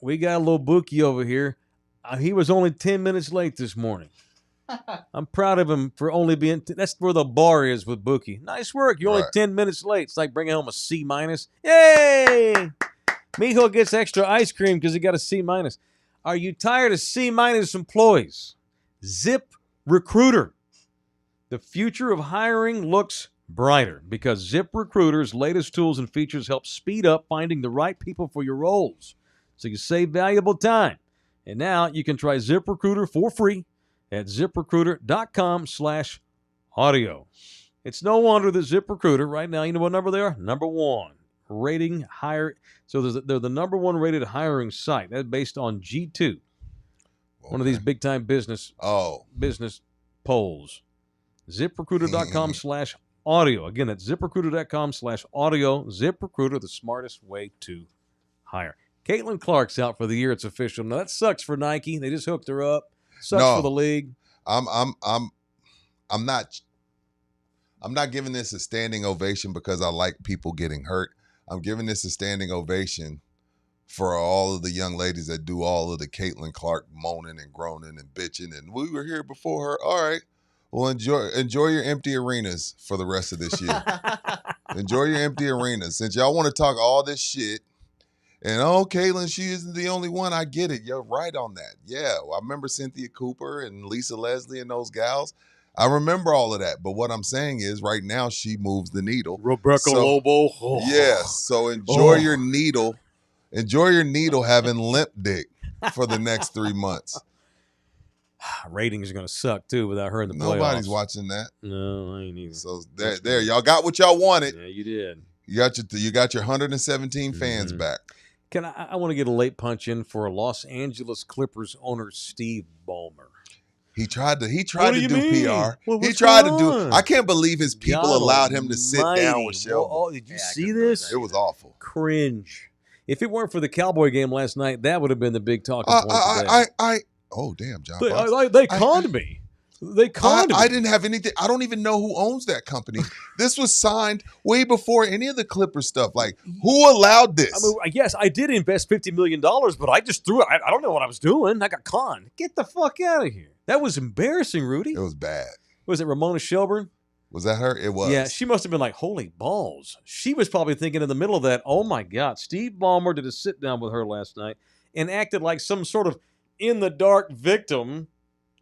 We got a little bookie over here. He was only 10 minutes late this morning. I'm proud of him for only being. That's where the bar is with Bookie. Nice work. You're only 10 minutes late. It's like bringing home a C-. Yay! Mijo gets extra ice cream because he got a C-. Are you tired of C- employees? Zip Recruiter. The future of hiring looks brighter because Zip Recruiter's latest tools and features help speed up finding the right people for your roles, so you save valuable time. And now you can try ZipRecruiter for free at ZipRecruiter.com/audio. It's no wonder that ZipRecruiter right now, you know what number they are? Number 1 rating hire. So they're the number 1 rated hiring site. That's based on G2, one of these big time business polls. ZipRecruiter.com/audio. Again, that's ZipRecruiter.com/audio. ZipRecruiter, the smartest way to hire. Caitlin Clark's out for the year. It's official. Now that sucks for Nike. They just hooked her up. Sucks for the league. I'm not giving this a standing ovation because I like people getting hurt. I'm giving this a standing ovation for all of the young ladies that do all of the Caitlin Clark moaning and groaning and bitching. And we were here before her. All right. Well, enjoy your empty arenas for the rest of this year. Enjoy your empty arenas. Since y'all want to talk all this shit, and Caitlin, she isn't the only one. I get it. You're right on that. Yeah, I remember Cynthia Cooper and Lisa Leslie and those gals. I remember all of that. But what I'm saying is, right now she moves the needle. Rebecca Lobo. Oh. Yes. So enjoy your needle. Enjoy your needle having limp dick for the next 3 months. Ratings are going to suck too without her in the playoffs. Nobody's watching that. No, I ain't either. So there, y'all got what y'all wanted. Yeah, you did. You got your 117 fans back. I want to get a late punch in for Los Angeles Clippers owner Steve Ballmer. He tried to do mean? PR. Well, he tried to do. I can't believe his people God allowed him to sit down with Shelby. Well, did you see this? It was awful. Cringe. If it weren't for the Cowboy game last night, that would have been the big talking point today. Oh damn, John. They conned me. They conned me. I didn't have anything. I don't even know who owns that company. This was signed way before any of the Clipper stuff. Like, who allowed this? I mean, yes, I did invest $50 million, but I just threw it. I don't know what I was doing. I got conned. Get the fuck out of here. That was embarrassing, Rudy. It was bad. Was it Ramona Shelburne? Was that her? It was. Yeah, she must have been like, holy balls. She was probably thinking in the middle of that, oh my God, Steve Ballmer did a sit down with her last night and acted like some sort of in-the-dark victim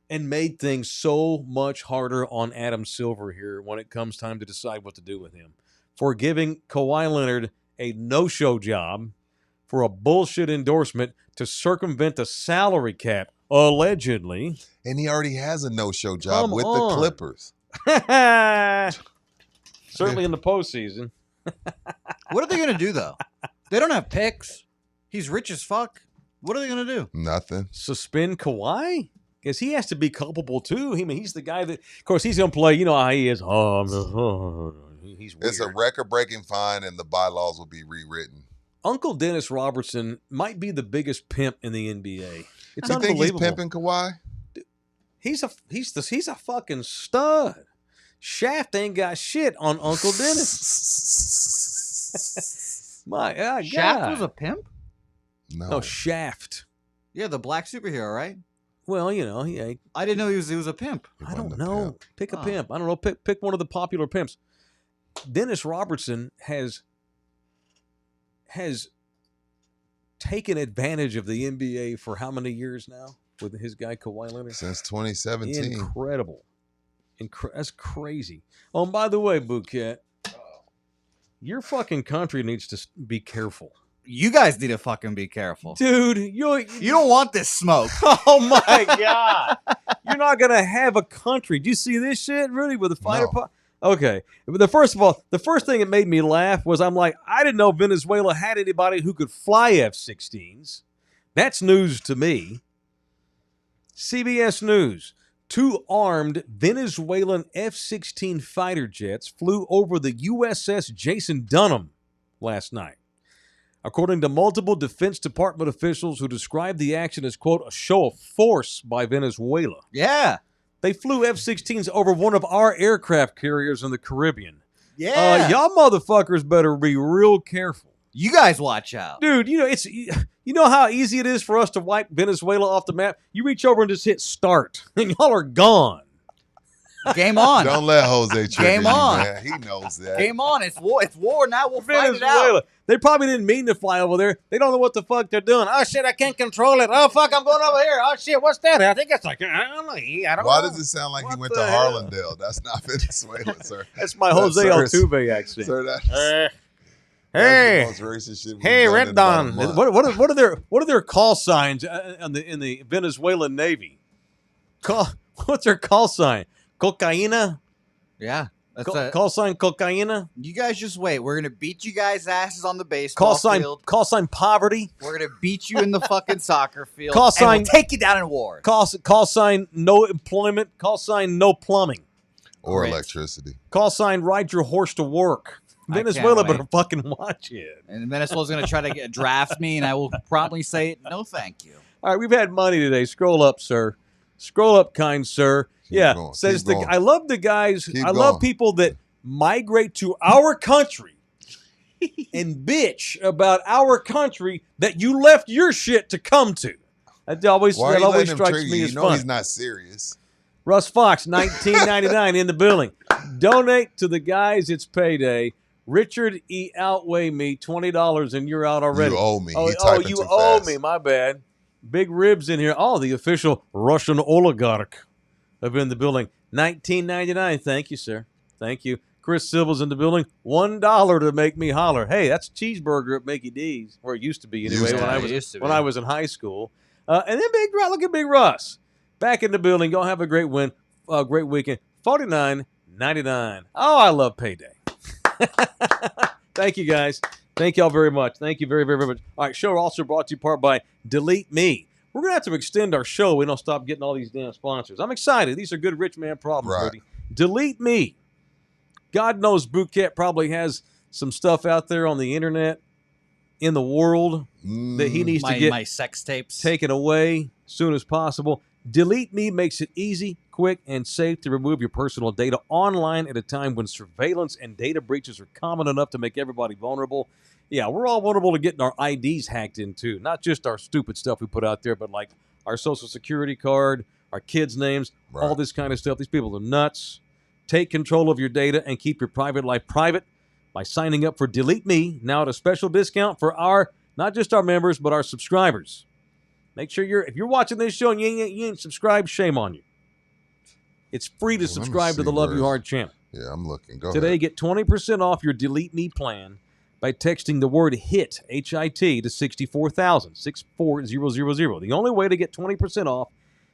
and made things so much harder on Adam Silver here when it comes time to decide what to do with him. For giving Kawhi Leonard a no-show job for a bullshit endorsement to circumvent the salary cap. allegedly. And he already has a no-show job Come with on. the Clippers. Certainly in the postseason. What are they going to do, though? They don't have picks. He's rich as fuck. What are they going to do? Nothing. Suspend Kawhi? Because he has to be culpable, too. He's the guy that, of course, he's going to play. You know how he is. He's weird. It's a record-breaking fine, and the bylaws will be rewritten. Uncle Dennis Robertson might be the biggest pimp in the NBA. It's you unbelievable. think he's pimping Kawhi? He's a fucking stud. Shaft ain't got shit on Uncle Dennis. My God. Shaft was a pimp? No, Shaft. Yeah, the black superhero, right? Well, you know, I didn't know he was a pimp. I don't know. Pick a pimp. I don't know. Pick one of the popular pimps. Dennis Robertson has taken advantage of the NBA for how many years now with his guy Kawhi Leonard? Since 2017. Incredible. That's crazy. Oh, and by the way, Bouquet, your fucking country needs to be careful. You guys need to fucking be careful. Dude, you don't want this smoke. Oh, my God. You're not going to have a country. Do you see this shit, Rudy, with the fighter? No. Okay. But the first thing that made me laugh was I didn't know Venezuela had anybody who could fly F-16s. That's news to me. CBS News. 2 armed Venezuelan F-16 fighter jets flew over the USS Jason Dunham last night. According to multiple Defense Department officials who described the action as, quote, a show of force by Venezuela. Yeah. They flew F-16s over one of our aircraft carriers in the Caribbean. Yeah. Y'all motherfuckers better be real careful. You guys watch out. Dude, you know how easy it is for us to wipe Venezuela off the map? You reach over and just hit start, and y'all are gone. Game on. Don't let Jose trick Game you, on. man. He knows that. Game on. It's war. It's war now. We'll fight it Venezuela. out. They probably didn't mean to fly over there. They don't know what the fuck they're doing. Oh, shit, I can't control it. Oh, fuck, I'm going over here. Oh, shit, what's that? I think it's like, I don't know. Why does it sound like What he went the to hell? Harlandale? That's not Venezuela, sir. That's my Jose Sir, Altuve accent. Sir, that's Hey, the most racist shit we've done Red in about a Don. month. What are their call signs in the Venezuelan Navy? What's their call sign? Cocaína? Yeah. Call sign cocaína? You guys just wait. We're going to beat you guys' asses on the baseball field. Call sign poverty? We're going to beat you in the fucking soccer field. Call and sign- we'll take you down in war. Call sign no employment? Call sign no plumbing? Or Great. electricity. Call sign ride your horse to work? I can't Venezuela wait. better fucking watch it. And Venezuela's going to try to draft me, and I will promptly say, no thank you. All right, we've had money today. Scroll up, sir. Scroll up, kind sir. Keep going. Says Keep going. I love the guys. Keep I love going. people that migrate to our country and bitch about our country that you left your shit to come to. That always Why are you always letting him strikes trick me you? as You know fun. he's not serious. Russ Fox, 1999 in the building. Donate to the guys. It's payday. Richard E. Outweigh me, $20, and you're out already. You owe me. Oh, He typing you too owe fast. me. My bad. Big ribs in here. Oh, the official Russian oligarch have been in the building. 1999. Thank you, sir. Thank you. Chris Silva's in the building. $1 to make me holler. Hey, that's a cheeseburger at Mickey D's, or it used to be anyway when I was in high school. And then look at Big Russ back in the building. Go have a great great weekend. $49.99. Oh, I love payday. Thank you, guys. Thank y'all very much. Thank you very, very, very much. All right, show also brought to you part by Delete Me. We're going to have to extend our show. We don't stop getting all these damn sponsors. I'm excited. These are good rich man problems, Right. Rudy. Delete Me. God knows Bouquet probably has some stuff out there on the internet in the world that he needs to get my sex tapes. taken away as soon as possible. Delete Me makes it easy, quick, and safe to remove your personal data online at a time when surveillance and data breaches are common enough to make everybody vulnerable. Yeah, we're all vulnerable to getting our IDs hacked into, not just our stupid stuff we put out there, but like our social security card, our kids' names, all Right. this kind of stuff. These people are nuts. Take control of your data and keep your private life private by signing up for Delete Me, now at a special discount for not just our members, but our subscribers. Make sure if you're watching this show and you ain't subscribed, shame on you. It's free to Let me subscribe to see the Love You where- Hard channel. Yeah, I'm looking. Go Today, ahead. get 20% off your Delete Me plan by texting the word HIT, H-I-T, to 64,000, 64000. The only way to get 20% off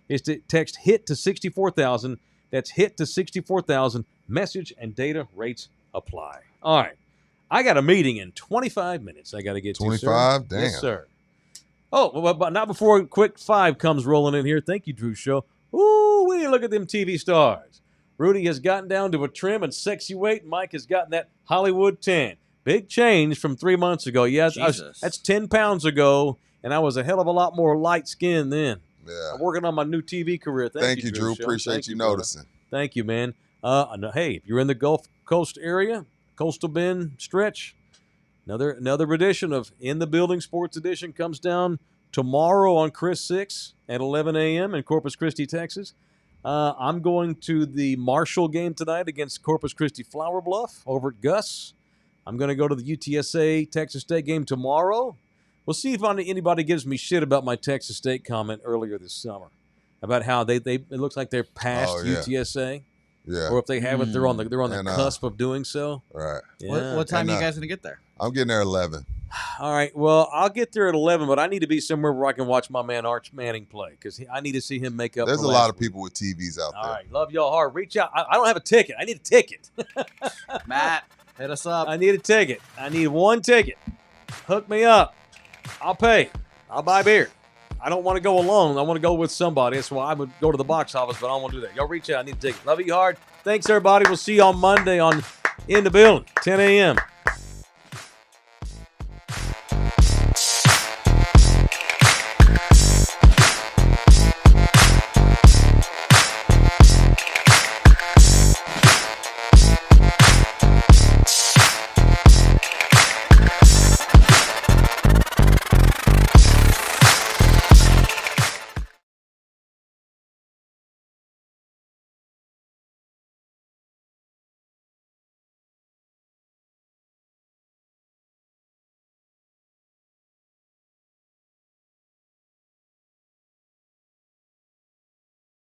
is to text HIT to 64,000. That's HIT to 64,000. Message and data rates apply. All right. I got a meeting in 25 minutes I got to get to, sir. 25? Damn. Yes, sir. Oh, but not before a quick 5 comes rolling in here. Thank you, Drew Show. Ooh, we look at them TV stars. Rudy has gotten down to a trim and sexy weight. Mike has gotten that Hollywood 10. Big change from 3 months ago. Yeah, that's 10 pounds ago, and I was a hell of a lot more light-skinned then. Yeah. I'm working on my new TV career. Thank you, Drew. Show. Appreciate Thank you brother. noticing. Thank you, man. Hey, if you're in the Gulf Coast area, Coastal Bend stretch, another edition of In the Building Sports Edition comes down tomorrow on Chris 6 at 11 a.m. in Corpus Christi, Texas. I'm going to the Marshall game tonight against Corpus Christi Flower Bluff over at Gus. I'm going to go to the UTSA Texas State game tomorrow. We'll see if anybody gives me shit about my Texas State comment earlier this summer about how it looks like they're past UTSA. Yeah. Or if they haven't, they're on the cusp of doing so. Right. Yeah. What time are you guys going to get there? I'm getting there at 11. All right. Well, I'll get there at 11, but I need to be somewhere where I can watch my man Arch Manning play because I need to see him make up. There's a lot of people with TVs out there. All right. Love y'all hard. Reach out. I don't have a ticket. I need a ticket. Matt, hit us up. I need a ticket. I need one ticket. Hook me up. I'll pay. I'll buy beer. I don't want to go alone. I want to go with somebody. That's why I would go to the box office, but I don't want to do that. Y'all reach out. I need a ticket. Love you hard. Thanks, everybody. We'll see you on Monday on In the Building, 10 a.m.